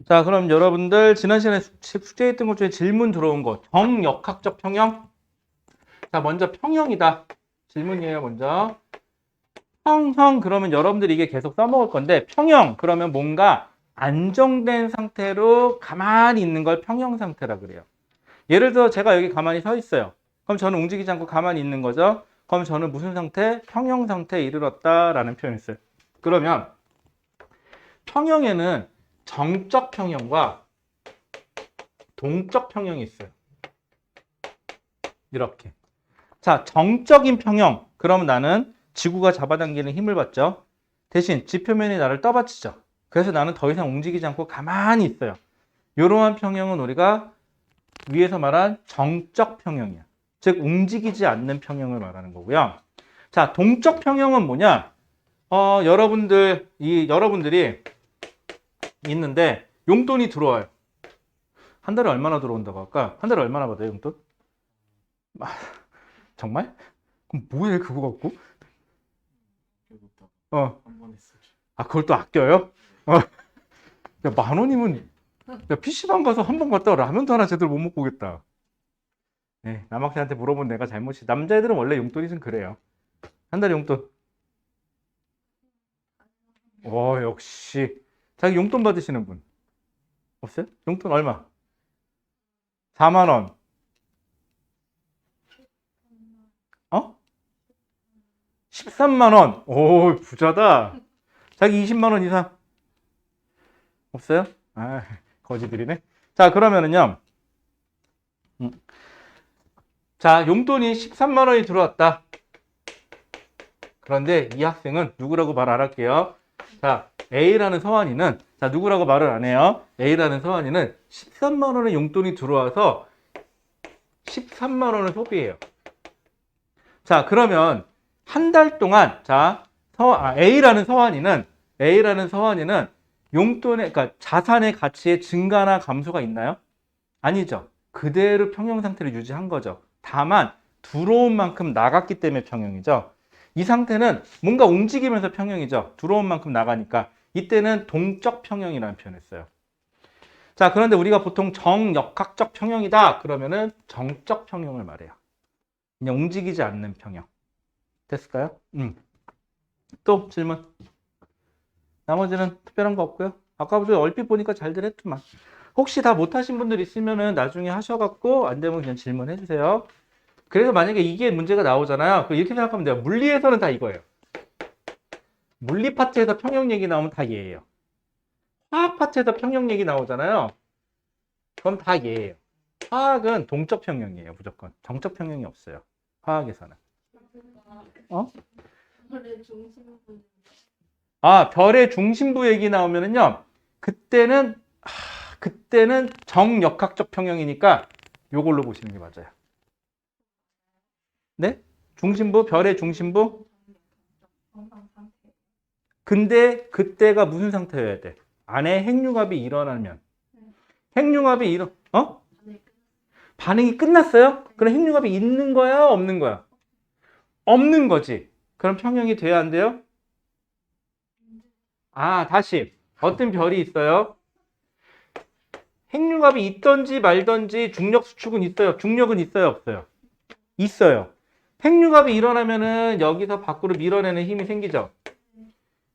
자, 그럼 여러분들 지난 시간에 숙제했던 것 중에 질문 들어온 거 정역학적 평형. 자, 먼저 평형이다. 질문이에요, 먼저. 평형 그러면 여러분들이 이게 계속 써먹을 건데 평형 그러면 뭔가 안정된 상태로 가만히 있는 걸 평형 상태라 그래요. 예를 들어 제가 여기 가만히 서 있어요. 그럼 저는 움직이지 않고 가만히 있는 거죠. 그럼 저는 무슨 상태? 평형 상태에 이르렀다라는 표현이 있어요. 그러면 평형에는 정적 평형과 동적 평형이 있어요. 이렇게. 자, 정적인 평형. 그럼 나는 지구가 잡아당기는 힘을 받죠. 대신 지표면이 나를 떠받치죠. 그래서 나는 더 이상 움직이지 않고 가만히 있어요. 이러한 평형은 우리가 위에서 말한 정적 평형이야. 즉 움직이지 않는 평형을 말하는 거고요. 자, 동적 평형은 뭐냐? 여러분들이 있는데 용돈이 들어와요. 한 달에 얼마나 들어온다고 할까? 한 달에 얼마나 받아요, 용돈? 정말? 그럼 뭐해 그거 갖고? 어. 아, 그걸 또 아껴요? 야, 10,000원이면 야, PC방 가서 한 번 갔다가 라면도 하나 제대로 못 먹고 오겠다. 네, 남학생한테 물어본 내가 잘못이. 남자애들은 원래 용돈이 좀 그래요. 한 달에 용돈. 역시. 자기 용돈 받으시는 분 없어요? 용돈 얼마? 4만 원. 어? 13만 원. 오, 부자다. 자기 20만 원 이상 없어요? 아, 거지들이네. 자, 그러면은요. 음. 자, 용돈이 13만 원이 들어왔다. 그런데 이 학생은 누구라고 말 안 할게요. 자, A라는 서환이는, 자, 누구라고 말을 안 해요. A라는 서환이는 13만 원의 용돈이 들어와서 13만 원을 소비해요. 자, 그러면 한 달 동안, 자, A라는 서환이는 용돈의, 그러니까 자산의 가치의 증가나 감소가 있나요? 아니죠. 그대로 평형 상태를 유지한 거죠. 다만 들어온 만큼 나갔기 때문에 평형이죠. 이 상태는 뭔가 움직이면서 평형이죠. 들어온 만큼 나가니까. 이때는 동적 평형이라는 표현을 써요. 자, 그런데 우리가 보통 정역학적 평형이다. 그러면은 정적 평형을 말해요. 그냥 움직이지 않는 평형. 됐을까요? 또 질문. 나머지는 특별한 거 없고요. 아까부터 얼핏 보니까 잘들 했더만. 혹시 다 못하신 분들 있으면은 나중에 하셔갖고 안 되면 그냥 질문해 주세요. 그래서 만약에 이게 문제가 나오잖아요. 그럼 이렇게 생각하면 돼요. 물리에서는 다 이거예요. 물리 파트에서 평형 얘기 나오면 다 얘예요. 화학 파트에서 평형 얘기 나오잖아요. 그럼 다 얘예요. 화학은 동적 평형이에요. 무조건. 정적 평형이 없어요. 화학에서는. 어? 아, 별의 중심부 얘기 나오면은요. 그때는 정역학적 평형이니까 요걸로 보시는 게 맞아요. 네? 중심부, 별의 중심부? 근데 그때가 무슨 상태여야 돼? 안에 핵융합이 일어나면. 반응이 끝났어요? 그럼 핵융합이 있는 거야, 없는 거야? 없는 거지. 그럼 평형이 돼야 안 돼요? 아, 다시. 어떤 별이 있어요? 핵융합이 있던지 말던지 중력 수축은 있어요. 중력은 있어요, 없어요? 있어요. 핵융합이 일어나면은 여기서 밖으로 밀어내는 힘이 생기죠.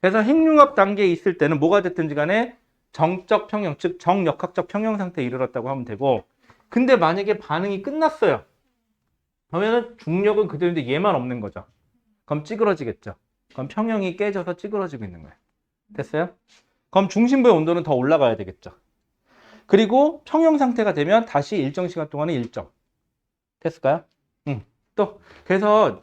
그래서 핵융합 단계에 있을 때는 뭐가 됐든지 간에 정적 평형, 즉 정역학적 평형 상태에 이르렀다고 하면 되고, 근데 만약에 반응이 끝났어요. 그러면은 중력은 그대로인데 얘만 없는 거죠. 그럼 찌그러지겠죠. 그럼 평형이 깨져서 찌그러지고 있는 거예요. 됐어요? 그럼 중심부의 온도는 더 올라가야 되겠죠. 그리고 평형 상태가 되면 다시 일정 시간 동안은 일정. 됐을까요? 또 그래서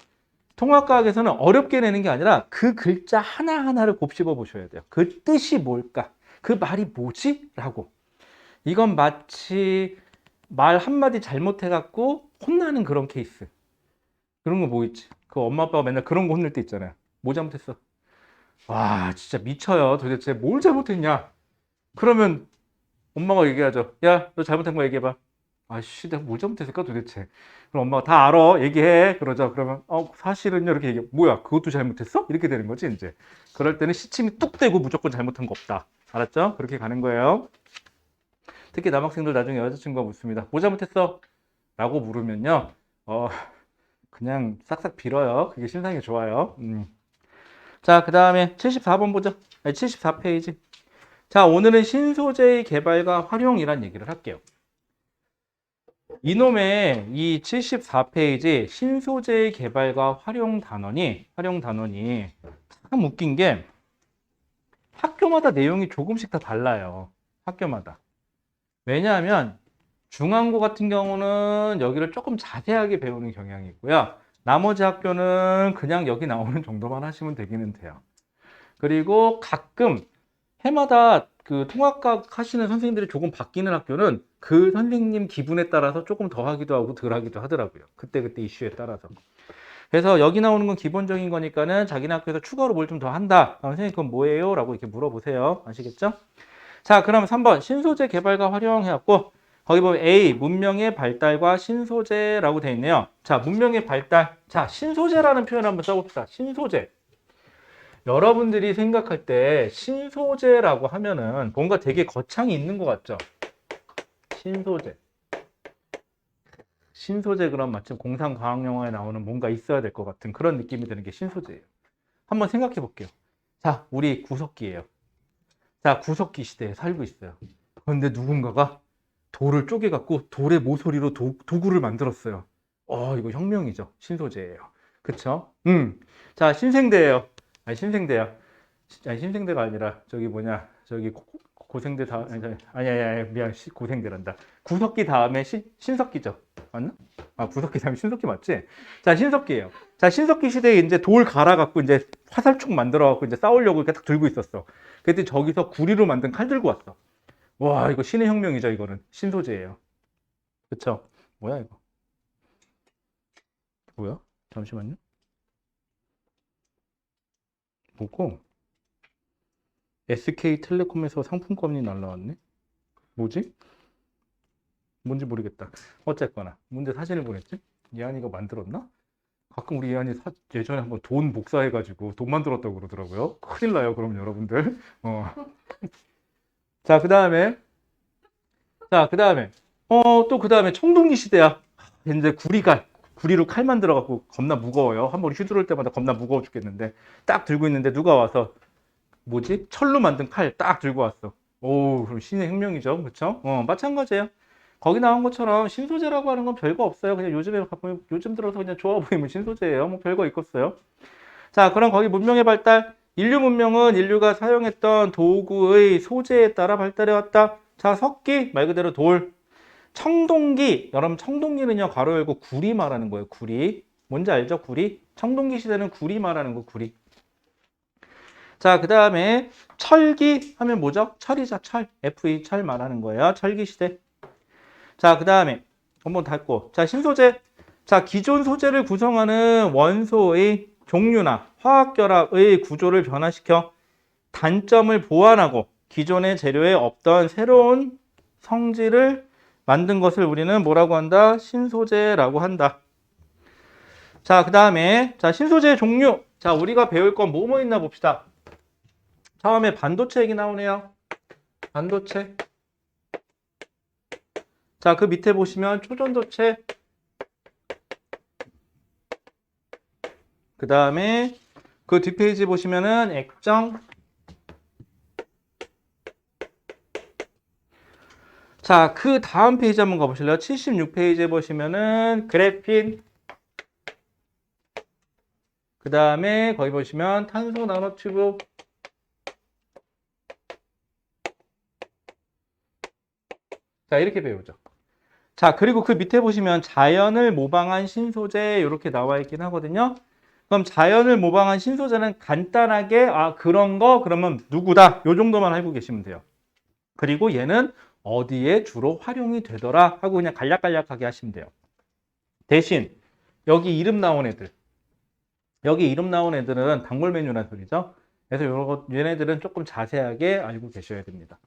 통합과학에서는 어렵게 내는 게 아니라 그 글자 하나하나를 곱씹어 보셔야 돼요. 그 뜻이 뭘까? 그 말이 뭐지? 라고. 이건 마치 말 한마디 잘못해갖고 혼나는 그런 케이스. 그런 거 뭐 있지? 그 엄마 아빠가 맨날 그런 거 혼낼 때 있잖아요. 뭐 잘못했어? 와, 진짜 미쳐요. 도대체 뭘 잘못했냐? 그러면 엄마가 얘기하죠. 야, 너 잘못한 거 얘기해봐. 아씨, 내가 뭘 잘못했을까 도대체? 그럼 엄마가 다 알아. 얘기해. 그러죠. 그러면 사실은요 이렇게 얘기해. 뭐야, 그것도 잘못했어? 이렇게 되는 거지 이제. 그럴 때는 시침이 뚝 떼고 무조건 잘못한 거 없다. 알았죠? 그렇게 가는 거예요. 특히 남학생들 나중에 여자친구가 묻습니다. 뭐 잘못했어? 라고 물으면요. 그냥 싹싹 빌어요. 그게 심상이 좋아요. 자, 그 다음에 74번 보죠. 아니, 74페이지. 자, 오늘은 신소재의 개발과 활용이란 얘기를 할게요. 이놈의 이 74페이지 신소재의 개발과 활용 단원이 참 웃긴 게 학교마다 내용이 조금씩 다 달라요. 학교마다. 왜냐하면 중앙고 같은 경우는 여기를 조금 자세하게 배우는 경향이 있고요. 나머지 학교는 그냥 여기 나오는 정도만 하시면 되기는 돼요. 그리고 가끔 해마다 그 통합과 하시는 선생님들이 조금 바뀌는 학교는 그 선생님 기분에 따라서 조금 더 하기도 하고 덜 하기도 하더라고요. 그때그때 이슈에 따라서. 그래서 여기 나오는 건 기본적인 거니까는 자기네 학교에서 추가로 뭘 좀 더 한다. 선생님 그건 뭐예요? 라고 이렇게 물어보세요. 아시겠죠? 자, 그럼 3번 신소재 개발과 활용해갖고 거기 보면 A 문명의 발달과 신소재라고 되어 있네요. 자, 문명의 발달. 자, 신소재라는 표현 한번 써봅시다. 신소재. 여러분들이 생각할 때 신소재라고 하면은 뭔가 되게 거창이 있는 것 같죠? 신소재. 신소재 그럼 마침 공상과학영화에 나오는 뭔가 있어야 될 것 같은 그런 느낌이 드는 게 신소재예요. 한번 생각해 볼게요. 자, 우리 구석기예요. 자, 구석기 시대에 살고 있어요. 그런데 누군가가 돌을 쪼개갖고 돌의 모서리로 도구를 만들었어요. 이거 혁명이죠. 신소재예요. 그쵸? 자, 신생대예요. 아니, 신생대야. 아니, 신생대가 아니라 저기 뭐냐, 저기 고생대 다 아니 미안, 고생대란다. 구석기 다음에 신석기죠. 맞나? 아, 구석기 다음에 신석기 맞지? 자, 신석기예요. 자, 신석기 시대에 이제 돌 갈아갖고 이제 화살촉 만들어갖고 이제 싸우려고 이렇게 딱 들고 있었어. 그때 저기서 구리로 만든 칼 들고 왔어. 와, 이거 신의 혁명이죠. 이거는 신소재예요. 그쵸? 뭐야 이거? 뭐야? 잠시만요. 뭐고? SK텔레콤에서 상품권이 날라왔네? 뭐지? 뭔지 모르겠다. 어쨌거나 문제 사진을 보냈지? 이한이가 만들었나? 가끔 우리 이한이 예전에 한번 돈 복사해가지고 돈 만들었다고 그러더라고요. 큰일 나요, 그럼 여러분들. 자, 그 다음에 또 그 다음에 청동기 시대야. 이제 구리로 칼 만들어갖고 겁나 무거워요. 한 번 휘두를 때마다 겁나 무거워 죽겠는데 딱 들고 있는데 누가 와서 뭐지? 철로 만든 칼 딱 들고 왔어. 오, 그럼 신의 혁명이죠. 그쵸? 마찬가지예요. 거기 나온 것처럼 신소재라고 하는 건 별거 없어요. 그냥 요즘 들어서 그냥 좋아 보이면 신소재예요. 뭐 별거 있겠어요. 자, 그럼 거기 문명의 발달. 인류 문명은 인류가 사용했던 도구의 소재에 따라 발달해 왔다. 자, 석기 말 그대로 돌. 청동기. 여러분 청동기는요, 괄호 열고 구리 말하는 거예요. 구리. 뭔지 알죠? 구리. 청동기 시대는 구리 말하는 거, 구리. 자, 그 다음에 철기 하면 뭐죠? 철이죠, 철. FE 철 말하는 거예요. 철기 시대. 자, 그 다음에 한번 닫고. 자, 신소재. 자, 기존 소재를 구성하는 원소의 종류나 화학결합의 구조를 변화시켜 단점을 보완하고 기존의 재료에 없던 새로운 성질을 만든 것을 우리는 뭐라고 한다? 신소재라고 한다. 자, 그 다음에 자, 신소재의 종류. 자, 우리가 배울 건 뭐뭐 있나 봅시다. 처음에 반도체 얘기 나오네요. 반도체. 자, 그 밑에 보시면 초전도체. 그 다음에 그 뒷페이지 보시면은 액정. 자, 그 다음 페이지 한번 가보실래요? 76페이지에 보시면은 그래핀. 그 다음에 거기 보시면 탄소 나노튜브. 자, 이렇게 배우죠. 자, 그리고 그 밑에 보시면 자연을 모방한 신소재 이렇게 나와 있긴 하거든요. 그럼 자연을 모방한 신소재는 간단하게 그런 거 그러면 누구다 요 정도만 알고 계시면 돼요. 그리고 얘는 어디에 주로 활용이 되더라 하고 그냥 간략간략하게 하시면 돼요. 대신 여기 이름 나온 애들, 여기 이름 나온 애들은 단골 메뉴란 소리죠. 그래서 얘네들은 조금 자세하게 알고 계셔야 됩니다.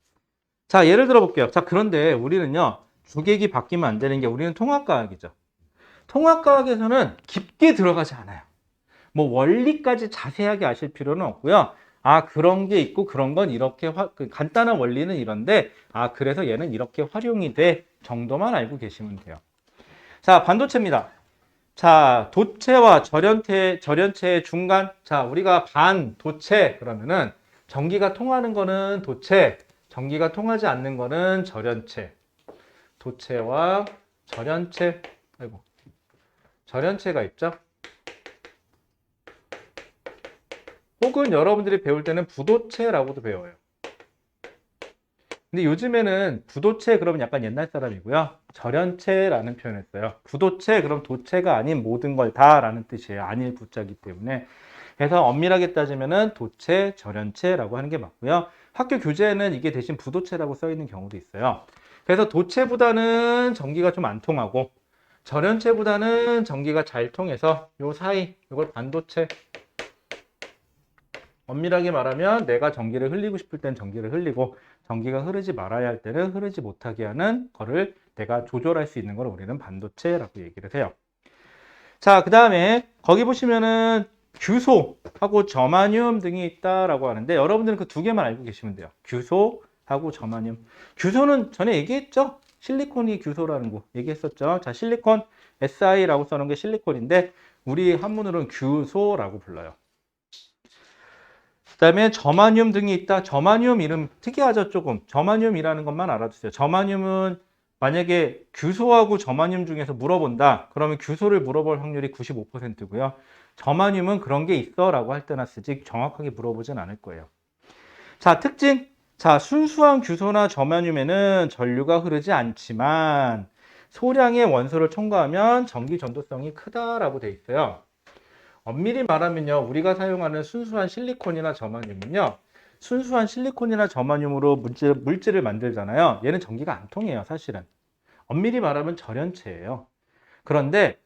자, 예를 들어 볼게요. 자, 그런데 우리는요, 주객이 바뀌면 안 되는 게 우리는 통합과학이죠. 통합과학에서는 깊게 들어가지 않아요. 뭐 원리까지 자세하게 아실 필요는 없고요. 아, 그런 게 있고 그런 건 이렇게 그 간단한 원리는 이런데 그래서 얘는 이렇게 활용이 돼 정도만 알고 계시면 돼요. 자, 반도체입니다. 자, 도체와 절연체의 중간. 자, 우리가 반도체 그러면은 전기가 통하는 거는 도체, 전기가 통하지 않는 거는 절연체. 도체와 절연체. 아이고. 절연체가 있죠. 혹은 여러분들이 배울 때는 부도체라고도 배워요. 근데 요즘에는 부도체 그러면 약간 옛날 사람이고요. 절연체라는 표현을 써요. 부도체 그럼 도체가 아닌 모든 걸 다라는 뜻이에요. 아닐 부자기 때문에. 그래서 엄밀하게 따지면은 도체, 절연체라고 하는 게 맞고요. 학교 교재에는 이게 대신 부도체라고 써 있는 경우도 있어요. 그래서 도체보다는 전기가 좀 안 통하고 절연체보다는 전기가 잘 통해서 요 사이, 이걸 반도체. 엄밀하게 말하면 내가 전기를 흘리고 싶을 땐 전기를 흘리고 전기가 흐르지 말아야 할 때는 흐르지 못하게 하는 거를 내가 조절할 수 있는 걸 우리는 반도체라고 얘기를 해요. 자, 그 다음에 거기 보시면은 규소하고 저마늄 등이 있다라고 하는데 여러분들은 그 두 개만 알고 계시면 돼요. 규소하고 저마늄. 규소는 전에 얘기했죠? 실리콘이 규소라는 거 얘기했었죠. 자, 실리콘 SI라고 써놓은 게 실리콘인데 우리 한문으로는 규소라고 불러요. 그 다음에 저마늄 등이 있다. 저마늄 이름 특이하죠, 조금. 저마늄이라는 것만 알아두세요. 저마늄은 만약에 규소하고 저마늄 중에서 물어본다. 그러면 규소를 물어볼 확률이 95%고요. 저마늄은 그런 게 있어 라고 할 때나 쓰지 정확하게 물어보진 않을 거예요. 자, 특징. 자, 순수한 규소나 저마늄에는 전류가 흐르지 않지만 소량의 원소를 첨가하면 전기 전도성이 크다라고 돼 있어요. 엄밀히 말하면요, 우리가 사용하는 순수한 실리콘이나 저마늄은요, 순수한 실리콘이나 저마늄으로 물질을 만들잖아요. 얘는 전기가 안 통해요, 사실은. 엄밀히 말하면 절연체예요. 그런데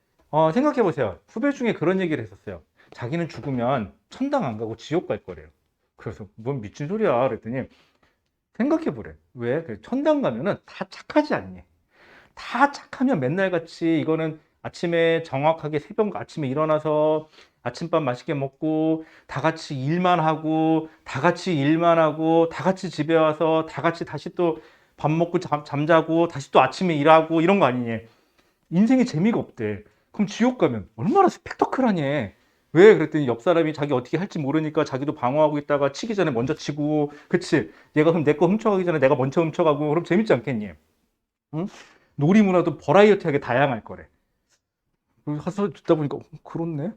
생각해 보세요. 후배 중에 그런 얘기를 했었어요. 자기는 죽으면 천당 안 가고 지옥 갈 거래요. 그래서 뭔 미친 소리야 그랬더니 생각해 보래. 왜? 천당 가면은 다 착하지 않니? 다 착하면 맨날 같이 이거는 아침에 정확하게 새벽 아침에 일어나서 아침밥 맛있게 먹고 다 같이 일만 하고 다 같이 일만 하고 다 같이 집에 와서 다 같이 다시 또 밥 먹고 잠자고 다시 또 아침에 일하고 이런 거 아니니? 인생에 재미가 없대. 그럼 지옥 가면 얼마나 스펙터클하니? 왜? 그랬더니 옆 사람이 자기 어떻게 할지 모르니까 자기도 방어하고 있다가 치기 전에 먼저 치고, 그치? 얘가 그럼 내 거 훔쳐가기 전에 내가 먼저 훔쳐가고, 그럼 재밌지 않겠니? 응? 놀이 문화도 버라이어티하게 다양할 거래. 가서 듣다 보니까 그렇네.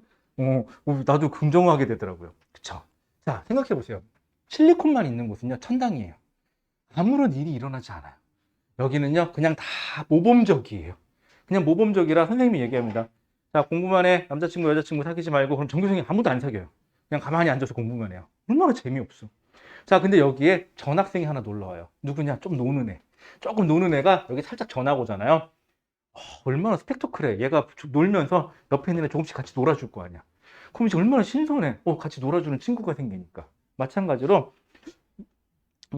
나도 긍정하게 되더라고요. 그쵸? 자, 생각해 보세요. 실리콘만 있는 곳은요, 천당이에요. 아무런 일이 일어나지 않아요. 여기는요, 그냥 다 모범적이에요. 그냥 모범적이라 선생님이 얘기합니다. 자, 공부만 해. 남자친구, 여자친구 사귀지 말고. 그럼 전교생이 아무도 안 사귀어요. 그냥 가만히 앉아서 공부만 해요. 얼마나 재미없어. 자, 근데 여기에 전학생이 하나 놀러 와요. 누구냐? 좀 노는 애. 조금 노는 애가 여기 살짝 전학 오잖아요. 얼마나 스펙터클해. 얘가 놀면서 옆에 있는 애 조금씩 같이 놀아줄 거 아니야. 그럼 이제 얼마나 신선해. 같이 놀아주는 친구가 생기니까. 마찬가지로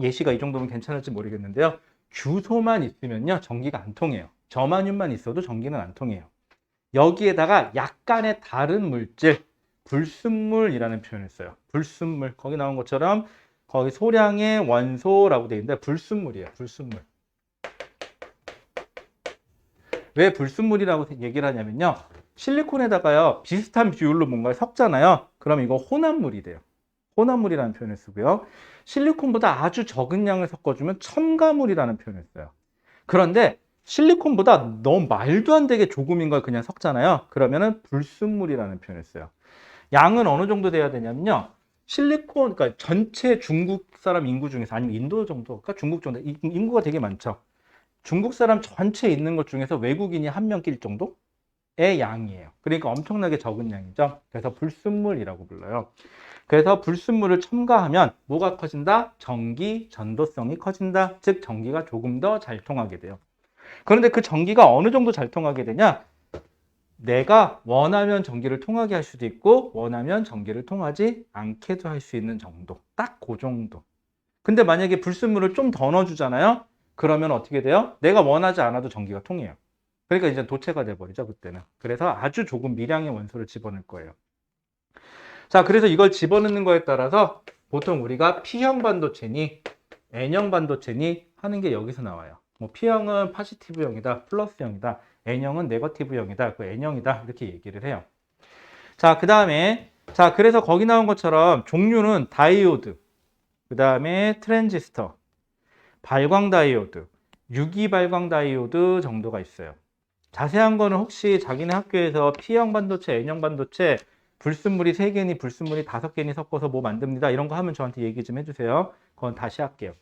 예시가 이 정도면 괜찮을지 모르겠는데요. 규소만 있으면요, 전기가 안 통해요. 저마늄만 있어도 전기는 안 통해요. 여기에다가 약간의 다른 물질, 불순물이라는 표현을 써요. 불순물. 거기 나온 것처럼 거기 소량의 원소라고 되어 있는데 불순물이에요. 불순물. 왜 불순물이라고 얘기를 하냐면요. 실리콘에다가요, 비슷한 비율로 뭔가를 섞잖아요. 그럼 이거 혼합물이 돼요. 혼합물이라는 표현을 쓰고요. 실리콘보다 아주 적은 양을 섞어주면 첨가물이라는 표현을 써요. 그런데 실리콘보다 너무 말도 안 되게 조금인 걸 그냥 섞잖아요. 그러면은 불순물이라는 표현을 써요. 양은 어느 정도 돼야 되냐면요. 실리콘, 그러니까 전체 중국 사람 인구 중에서 아니면 인도 정도, 그러니까 중국 정도, 인구가 되게 많죠. 중국 사람 전체 있는 것 중에서 외국인이 한 명 낄 정도의 양이에요. 그러니까 엄청나게 적은 양이죠. 그래서 불순물이라고 불러요. 그래서 불순물을 첨가하면 뭐가 커진다? 전기 전도성이 커진다. 즉 전기가 조금 더 잘 통하게 돼요. 그런데 그 전기가 어느 정도 잘 통하게 되냐? 내가 원하면 전기를 통하게 할 수도 있고 원하면 전기를 통하지 않게도 할 수 있는 정도. 딱 그 정도. 근데 만약에 불순물을 좀 더 넣어주잖아요? 그러면 어떻게 돼요? 내가 원하지 않아도 전기가 통해요. 그러니까 이제 도체가 돼버리죠, 그때는. 그래서 아주 조금 미량의 원소를 집어넣을 거예요. 자, 그래서 이걸 집어넣는 거에 따라서 보통 우리가 P형 반도체니 N형 반도체니 하는 게 여기서 나와요. 뭐 P형은 파지티브형이다, 플러스형이다. N형은 네거티브형이다, 그 N형이다 이렇게 얘기를 해요. 자, 그 다음에 자, 그래서 거기 나온 것처럼 종류는 다이오드, 그 다음에 트랜지스터, 발광 다이오드, 유기 발광 다이오드 정도가 있어요. 자세한 거는 혹시 자기네 학교에서 P형 반도체, N형 반도체 불순물이 3개니 불순물이 5개니 섞어서 뭐 만듭니다. 이런 거 하면 저한테 얘기 좀 해주세요. 그건 다시 할게요.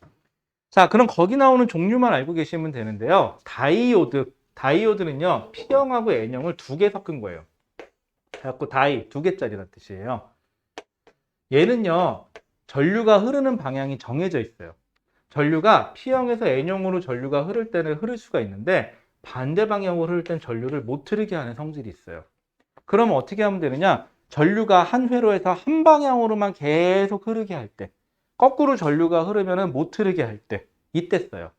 자, 그럼 거기 나오는 종류만 알고 계시면 되는데요. 다이오드는요, P형하고 N형을 2개 섞은 거예요. 그래갖고 다이, 2개짜리란 뜻이에요. 얘는요, 전류가 흐르는 방향이 정해져 있어요. 전류가 P형에서 N형으로 전류가 흐를 때는 흐를 수가 있는데 반대 방향으로 흐를 땐 전류를 못 흐르게 하는 성질이 있어요. 그러면 어떻게 하면 되느냐? 전류가 한 회로에서 한 방향으로만 계속 흐르게 할 때, 거꾸로 전류가 흐르면 못 흐르게 할 때, 이때 써요.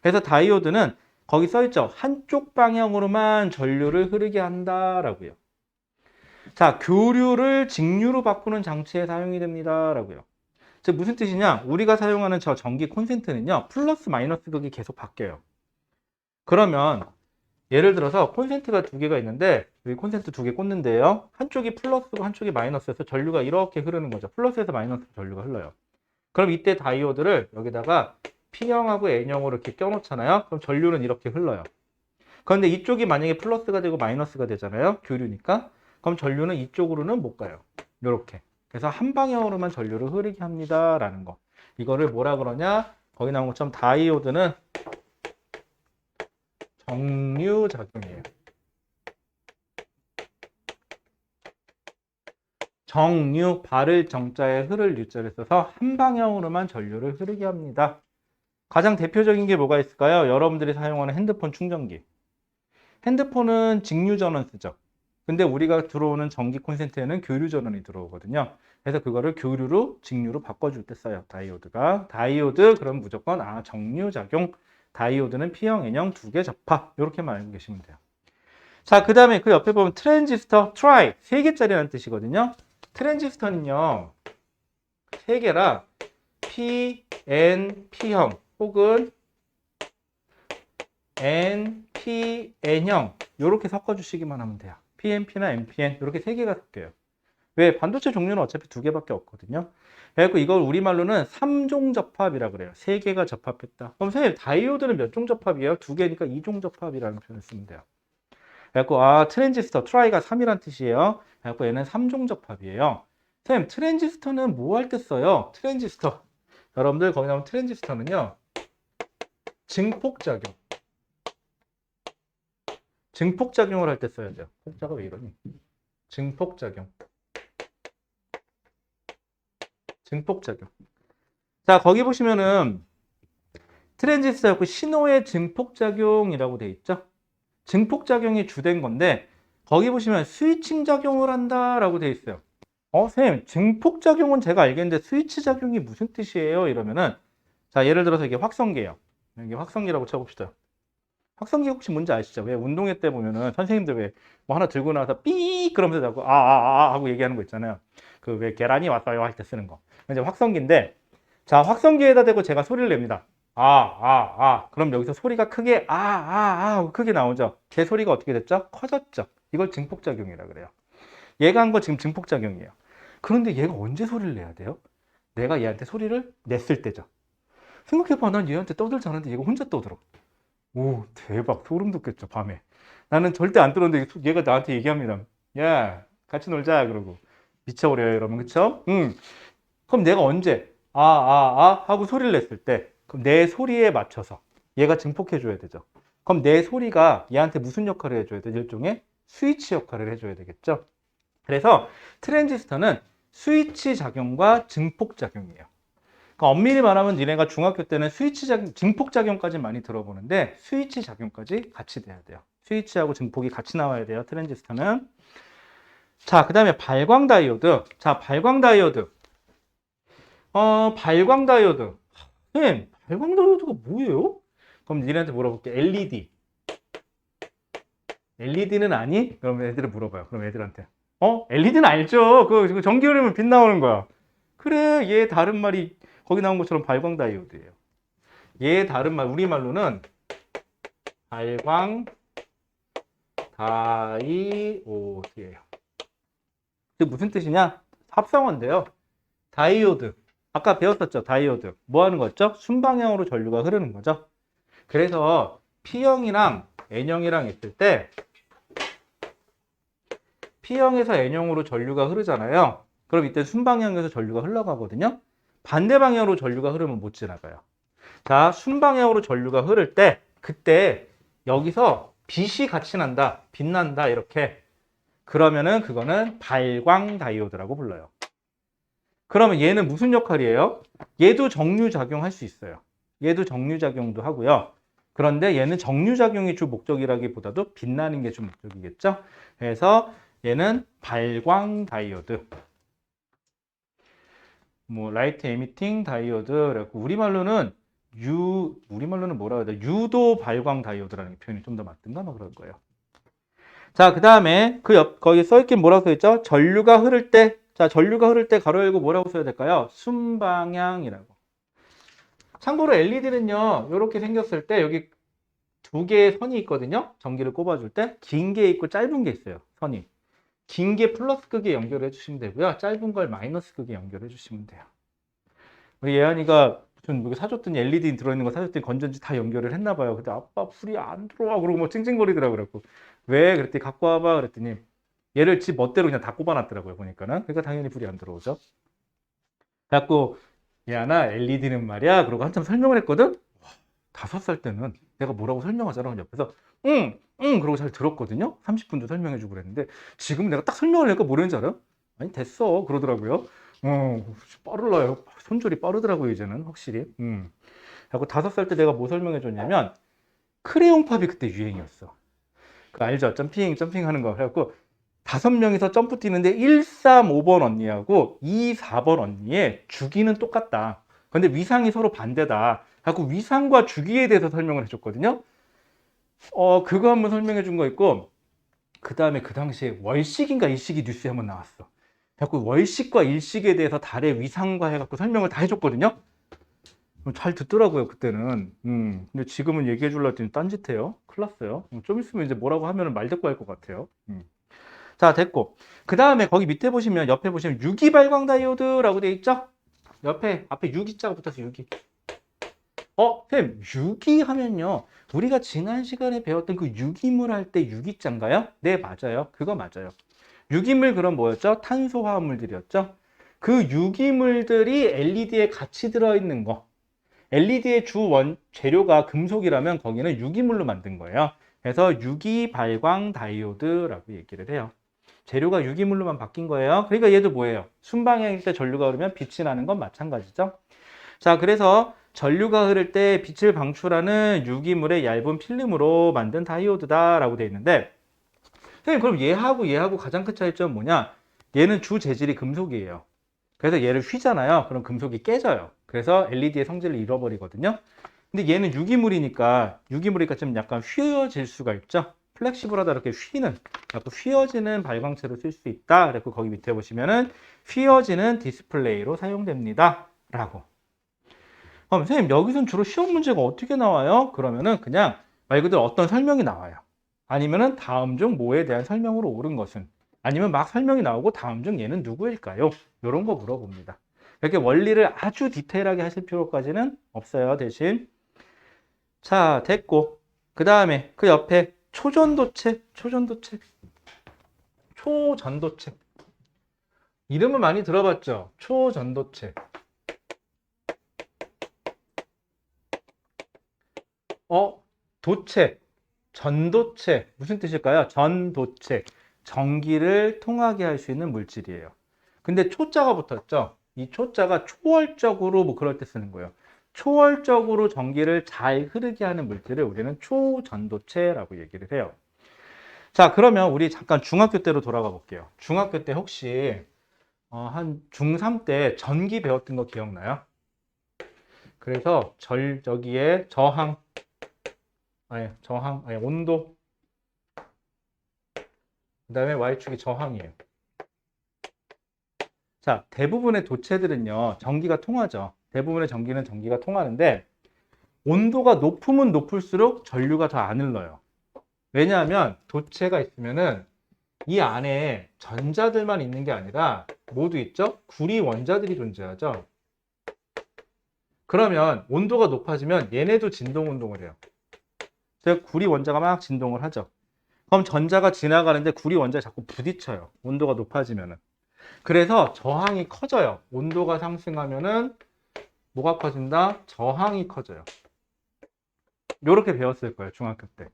그래서 다이오드는 거기 써있죠. 한쪽 방향으로만 전류를 흐르게 한다라고요. 자, 교류를 직류로 바꾸는 장치에 사용이 됩니다 라고요. 즉 무슨 뜻이냐? 우리가 사용하는 저 전기 콘센트는요, 플러스 마이너스 극이 계속 바뀌어요. 그러면 예를 들어서 콘센트가 2개가 있는데 여기 콘센트 2개 꽂는데요, 한쪽이 플러스고 한쪽이 마이너스여서 전류가 이렇게 흐르는 거죠. 플러스에서 마이너스로 전류가 흘러요. 그럼 이때 다이오드를 여기다가 P형하고 N형으로 이렇게 껴놓잖아요. 그럼 전류는 이렇게 흘러요. 그런데 이쪽이 만약에 플러스가 되고 마이너스가 되잖아요, 교류니까. 그럼 전류는 이쪽으로는 못 가요. 이렇게. 그래서 한 방향으로만 전류를 흐르게 합니다 라는 거. 이거를 뭐라 그러냐? 거기 나온 것처럼 다이오드는 정류작용이에요. 정류, 바를 정자에 흐를 유자를 써서 한 방향으로만 전류를 흐르게 합니다. 가장 대표적인 게 뭐가 있을까요? 여러분들이 사용하는 핸드폰 충전기. 핸드폰은 직류 전원 쓰죠. 근데 우리가 들어오는 전기 콘센트에는 교류 전원이 들어오거든요. 그래서 그거를 교류로 직류로 바꿔줄 때 써요. 다이오드가. 다이오드 그럼 무조건 정류작용. 다이오드는 P형, N형 2개 접합. 이렇게만 알고 계시면 돼요. 자, 그 다음에 그 옆에 보면 트랜지스터, 트라이 3개짜리라는 뜻이거든요. 트랜지스터는요 3개라 P, N, P형 혹은 N, P, N형 이렇게 섞어주시기만 하면 돼요. PNP나 NPN 이렇게 3개가 섞여요. 왜? 반도체 종류는 어차피 2개밖에 없거든요. 그래서 이걸 우리말로는 3종 접합이라고 그래요. 3개가 접합했다. 그럼 선생님 다이오드는 몇 종 접합이에요? 2개니까 2종 접합이라는 표현을 쓰면 돼요. 그래서 트랜지스터, 트라이가 3이란 뜻이에요. 그래서 얘는 3종 접합이에요. 선생님 트랜지스터는 뭐 할 때 써요? 트랜지스터. 여러분들 거기 나오는 트랜지스터는요 증폭작용. 증폭작용을 할 때 써야죠. 폭자가 왜 이러니? 증폭작용. 증폭작용. 자, 거기 보시면은 트랜지스터였고 신호의 증폭작용이라고 돼 있죠. 증폭작용이 주된 건데 거기 보시면 스위칭 작용을 한다라고 돼 있어요. 선생님 증폭작용은 제가 알겠는데 스위치 작용이 무슨 뜻이에요? 이러면은 자, 예를 들어서 이게 확성기예요. 이게 확성기라고 쳐봅시다. 확성기 혹시 뭔지 아시죠? 왜 운동회 때 보면은 선생님들 왜 뭐 하나 들고 나와서 삐 그러면서 자꾸 하고 얘기하는 거 있잖아요. 그 왜 계란이 왔어요 할 때 쓰는 거. 이제 확성기인데 자, 확성기에다 대고 제가 소리를 냅니다. 그럼 여기서 소리가 크게 하고 크게 나오죠. 제 소리가 어떻게 됐죠? 커졌죠. 이걸 증폭작용이라 그래요. 얘가 한 거 지금 증폭작용이에요. 그런데 얘가 언제 소리를 내야 돼요? 내가 얘한테 소리를 냈을 때죠. 생각해봐, 난 얘한테 떠들지 않았는데 얘가 혼자 떠들어. 오, 대박. 소름 돋겠죠, 밤에. 나는 절대 안 들었는데 얘가 나한테 얘기합니다. 야, 같이 놀자. 그러고. 미쳐버려요, 여러분. 그쵸? 그럼 내가 언제 하고 소리를 냈을 때 그럼 내 소리에 맞춰서 얘가 증폭해줘야 되죠. 그럼 내 소리가 얘한테 무슨 역할을 해줘야 되죠? 일종의 스위치 역할을 해줘야 되겠죠. 그래서 트랜지스터는 스위치 작용과 증폭 작용이에요. 그러니까 엄밀히 말하면 니네가 중학교 때는 스위치 작용, 증폭 작용까지 많이 들어보는데 스위치 작용까지 같이 돼야 돼요. 스위치하고 증폭이 같이 나와야 돼요. 트랜지스터는. 자, 그 다음에 발광 다이오드. 자, 발광 다이오드. 발광 다이오드. 쌤, 발광 다이오드가 뭐예요? 그럼 니네한테 물어볼게. LED. LED는 아니? 그럼 애들을 물어봐요. 그럼 애들한테. LED는 알죠. 그 전기 흐르면 빛 나오는 거야. 그래, 얘 다른 말이 거기 나온 것처럼 발광 다이오드예요. 얘 다른 말, 우리말로는 발광 다이오드예요. 그게 무슨 뜻이냐? 합성어인데요. 다이오드. 아까 배웠었죠? 다이오드. 뭐 하는 거죠? 순방향으로 전류가 흐르는 거죠. 그래서 P형이랑 N형이랑 있을 때 P형에서 N형으로 전류가 흐르잖아요. 그럼 이때 순방향에서 전류가 흘러가거든요. 반대 방향으로 전류가 흐르면 못 지나가요. 자, 순방향으로 전류가 흐를 때 그때 여기서 빛이 같이 난다, 빛난다 이렇게 그러면은 그거는 발광 다이오드라고 불러요. 그러면 얘는 무슨 역할이에요? 얘도 정류작용 할 수 있어요. 얘도 정류작용도 하고요. 그런데 얘는 정류작용이 주 목적이라기보다도 빛나는 게 주 목적이겠죠? 그래서 얘는 발광 다이오드. 뭐 라이트 에미팅 다이오드 그래갖고 우리말로는 뭐라 해야 돼? 유도 발광 다이오드라는 표현이 좀 더 맞든가 뭐 그럴 거예요. 자, 그다음에 거기 써 있긴 뭐라고 써 있죠? 전류가 흐를 때, 자, 전류가 흐를 때 가로 열고 뭐라고 써야 될까요? 순방향이라고. 참고로 LED는요, 이렇게 생겼을 때 여기 두 개의 선이 있거든요. 전기를 꼽아줄 때 긴 게 있고 짧은 게 있어요. 선이. 긴 게 플러스 극에 연결해 주시면 되고요. 짧은 걸 마이너스 극에 연결해 주시면 돼요. 우리 예한이가 무슨 뭐 사줬더니 LED 들어있는 거 사줬더니 건전지 다 연결을 했나 봐요. 근데 아빠 불이 안 들어와 그러고 뭐 찡찡거리더라고 그래갖고 왜 그랬더니 갖고 와봐 그랬더니 얘를 지 멋대로 그냥 다 꼽아놨더라고요 보니까는. 그러니까 당연히 불이 안 들어오죠. 그래갖고 예한아 LED는 말이야 그러고 한참 설명을 했거든. 5살 때는 내가 뭐라고 설명하잖아. 옆에서 응 그러고 잘 들었거든요. 30분도 설명해주고 그랬는데 지금 내가 딱 설명을 하니까 뭐라는지 알아요? 아니 됐어 그러더라고요. 빠르라요. 손절이 빠르더라고요 이제는 확실히. 그리고 5살 때 내가 뭐 설명해줬냐면 크레용팝이 그때 유행이었어. 그 알죠? 점핑 하는 거. 그래갖고 5명이서 점프 뛰는데 1, 3, 5번 언니하고 2, 4번 언니의 주기는 똑같다. 근데 위상이 서로 반대다. 그래갖고 위상과 주기에 대해서 설명을 해줬거든요. 그거 한번 설명해 준 거 있고, 그 다음에 그 당시에 월식인가 일식이 뉴스에 한번 나왔어. 그래갖고 월식과 일식에 대해서 달의 위상과 해갖고 설명을 다 해줬거든요. 잘 듣더라고요, 그때는. 근데 지금은 얘기해 주려고 했더니 딴짓해요. 큰일 났어요. 좀 있으면 이제 뭐라고 하면 말대꾸 할 것 같아요. 자, 됐고. 그 다음에 거기 밑에 보시면, 옆에 보시면 유기발광 다이오드라고 되어 있죠? 옆에, 앞에 유기자가 붙어서 유기. 쌤, 유기 하면요. 우리가 지난 시간에 배웠던 그 유기물 할 때 유기자인가요? 네, 맞아요. 그거 맞아요. 유기물 그럼 뭐였죠? 탄소화합물들이었죠? 그 유기물들이 LED에 같이 들어있는 거. LED의 재료가 금속이라면 거기는 유기물로 만든 거예요. 그래서 유기발광 다이오드라고 얘기를 해요. 재료가 유기물로만 바뀐 거예요. 그러니까 얘도 뭐예요? 순방향일 때 전류가 흐르면 빛이 나는 건 마찬가지죠. 자, 그래서 전류가 흐를 때 빛을 방출하는 유기물의 얇은 필름으로 만든 다이오드다라고 되어 있는데, 선생님 그럼 얘하고 가장 큰 차이점은 뭐냐? 얘는 주 재질이 금속이에요. 그래서 얘를 휘잖아요. 그럼 금속이 깨져요. 그래서 LED의 성질을 잃어버리거든요. 근데 얘는 유기물이니까 좀 약간 휘어질 수가 있죠. 플렉시블하다 이렇게 약간 휘어지는 발광체로 쓸 수 있다. 그리고 거기 밑에 보시면은 휘어지는 디스플레이로 사용됩니다. 라고. 선생님 여기선 주로 시험 문제가 어떻게 나와요? 그러면은 그냥 말 그대로 어떤 설명이 나와요. 아니면은 다음 중 뭐에 대한 설명으로 옳은 것은, 아니면 막 설명이 나오고 다음 중 얘는 누구일까요? 이런 거 물어봅니다. 이렇게 원리를 아주 디테일하게 하실 필요까지는 없어요. 대신 자 됐고, 그 다음에 그 옆에 초전도체 이름을 많이 들어봤죠? 초전도체. 도체, 전도체 무슨 뜻일까요? 전도체, 전기를 통하게 할 수 있는 물질이에요. 근데 초자가 붙었죠. 이 초자가 초월적으로 뭐 그럴 때 쓰는 거예요. 초월적으로 전기를 잘 흐르게 하는 물질을 우리는 초전도체라고 얘기를 해요. 자, 그러면 우리 잠깐 중학교 때로 돌아가 볼게요. 중학교 때 혹시 한 중3 때 전기 배웠던 거 기억나요? 그래서 저기에 온도, 그 다음에 Y축이 저항이에요. 자, 대부분의 도체들은요, 전기가 통하죠. 대부분의 전기는 전기가 통하는데, 온도가 높으면 높을수록 전류가 더 안 흘러요. 왜냐하면 도체가 있으면은 이 안에 전자들만 있는 게 아니라 모두 있죠? 구리 원자들이 존재하죠. 그러면 온도가 높아지면 얘네도 진동 운동을 해요. 즉 구리 원자가 막 진동을 하죠. 그럼 전자가 지나가는데 구리 원자에 자꾸 부딪혀요. 온도가 높아지면은. 그래서 저항이 커져요. 온도가 상승하면은 뭐가 커진다? 저항이 커져요. 요렇게 배웠을 거예요, 중학교 때.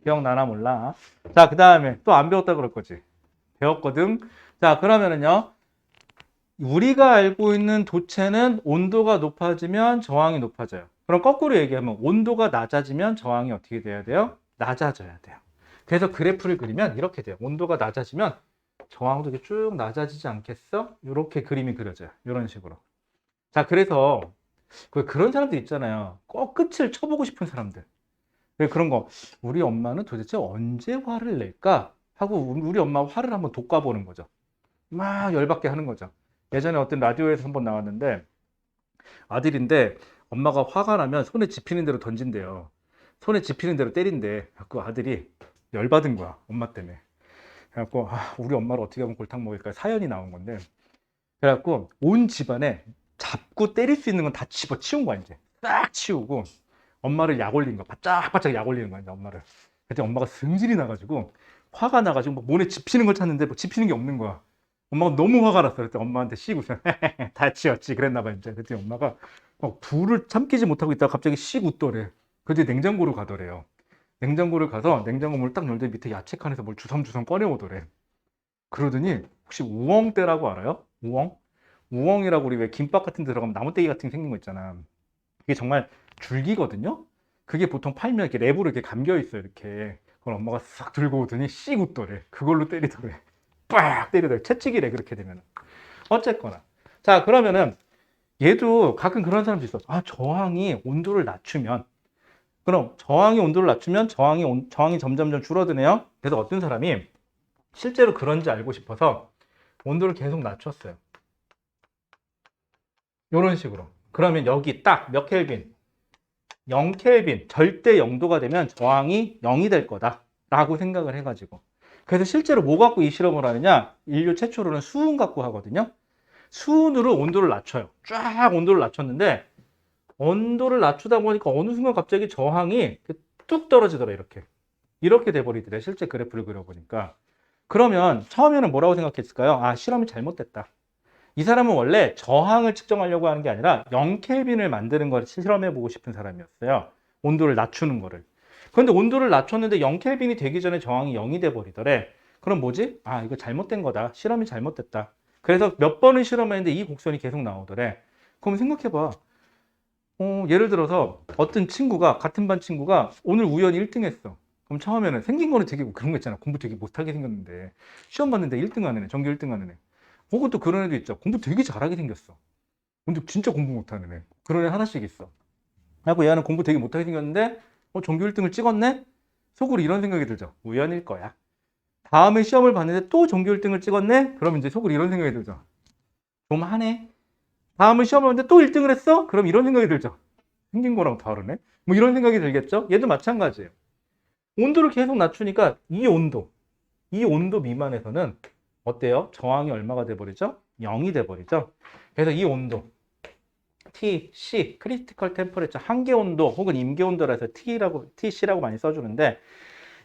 기억나나 몰라. 자, 그 다음에 또 안 배웠다 그럴 거지. 배웠거든. 자, 그러면은요, 우리가 알고 있는 도체는 온도가 높아지면 저항이 높아져요. 그럼 거꾸로 얘기하면 온도가 낮아지면 저항이 어떻게 돼야 돼요? 낮아져야 돼요. 그래서 그래프를 그리면 이렇게 돼요. 온도가 낮아지면 저항도 이렇게 쭉 낮아지지 않겠어? 이렇게 그림이 그려져요. 이런 식으로. 자, 그래서 그런 사람들 있잖아요. 꼭 끝을 쳐보고 싶은 사람들. 그런 거, 우리 엄마는 도대체 언제 화를 낼까? 하고 우리 엄마 화를 한번 돋궈보는 거죠. 막 열받게 하는 거죠. 예전에 어떤 라디오에서 한번 나왔는데 아들인데 엄마가 화가 나면 손에 집히는 대로 던진대요. 손에 집히는 대로 때린대. 그 아들이 열받은 거야. 엄마 때문에. 그래갖고 우리 엄마를 어떻게 하면 골탕 먹일까 사연이 나온 건데, 그래갖고 온 집안에 잡고 때릴 수 있는 건 다 집어치운 거야. 이제 싹 치우고 엄마를 약 올린 거야. 바짝바짝 약 올리는 거야, 이제 엄마를. 그때 엄마가 승질이 나가지고 화가 나가지고 막 몸에 집히는 걸 찾는데 뭐 집히는 게 없는 거야. 엄마가 너무 화가 났어. 그랬더니 엄마한테 씩 웃어. 다 치웠지. 그랬나 봐, 이제. 그랬더니 엄마가 막 불을 참기지 못하고 있다가 갑자기 씩 웃더래. 그때 냉장고로 가더래요. 냉장고를 가서 냉장고 문을 딱 열더니 밑에 야채 칸에서 뭘 주섬주섬 꺼내오더래. 그러더니 혹시 우엉대라고 알아요? 우엉? 우엉이라고 우리 왜 김밥 같은 데 들어가면 나무떼기 같은 게 생긴 거 있잖아. 그게 정말 줄기거든요? 그게 보통 팔면 이렇게 랩으로 이렇게 감겨 있어요, 이렇게. 그걸 엄마가 싹 들고 오더니 씩 웃더래. 그걸로 때리더래. 빡 때리더래. 채찍이래, 그렇게 되면. 어쨌거나. 자, 그러면은 얘도 가끔 그런 사람도 있어. 저항이 온도를 낮추면, 그럼 저항이 온도를 낮추면 저항이 점점점 줄어드네요. 그래서 어떤 사람이 실제로 그런지 알고 싶어서 온도를 계속 낮췄어요. 이런 식으로. 그러면 여기 딱 몇 켈빈? 0켈빈, 절대 0도가 되면 저항이 0이 될 거다라고 생각을 해가지고. 그래서 실제로 뭐 갖고 이 실험을 하느냐? 인류 최초로는 수은 갖고 하거든요. 수은으로 온도를 낮춰요. 쫙 온도를 낮췄는데 온도를 낮추다 보니까 어느 순간 갑자기 저항이 뚝 떨어지더라, 이렇게 돼버리더래, 실제 그래프를 그려보니까. 그러면 처음에는 뭐라고 생각했을까요? 실험이 잘못됐다. 이 사람은 원래 저항을 측정하려고 하는 게 아니라 0켈빈을 만드는 걸 실험해보고 싶은 사람이었어요. 온도를 낮추는 거를. 그런데 온도를 낮췄는데 0켈빈이 되기 전에 저항이 0이 돼버리더래. 그럼 뭐지? 이거 잘못된 거다. 실험이 잘못됐다. 그래서 몇 번을 실험했는데 이 곡선이 계속 나오더래. 그럼 생각해봐. 예를 들어서 어떤 친구가, 같은 반 친구가 오늘 우연히 1등 했어. 그럼 처음에는 생긴 거는 되게 그런 거 있잖아. 공부 되게 못하게 생겼는데 시험 봤는데 1등 하는 애, 전교 1등 하는 애. 혹은 또 그런 애도 있죠. 공부 되게 잘하게 생겼어. 근데 진짜 공부 못하는 애. 그런 애 하나씩 있어. 하고 얘는 공부 되게 못하게 생겼는데 전교 1등을 찍었네? 속으로 이런 생각이 들죠. 우연일 거야. 다음에 시험을 봤는데 또 전교 1등을 찍었네? 그럼 이제 속으로 이런 생각이 들죠. 좀 하네. 다음에 시험을 봤는데 또 1등을 했어? 그럼 이런 생각이 들죠. 생긴 거랑 다르네? 뭐 이런 생각이 들겠죠? 얘도 마찬가지예요. 온도를 계속 낮추니까 이 온도 미만에서는 어때요? 저항이 얼마가 돼버리죠? 0이 돼버리죠. 그래서 이 온도 TC, 크리티컬 템퍼레처, 한계 온도 혹은 임계 온도라 해서 TC라고 많이 써주는데,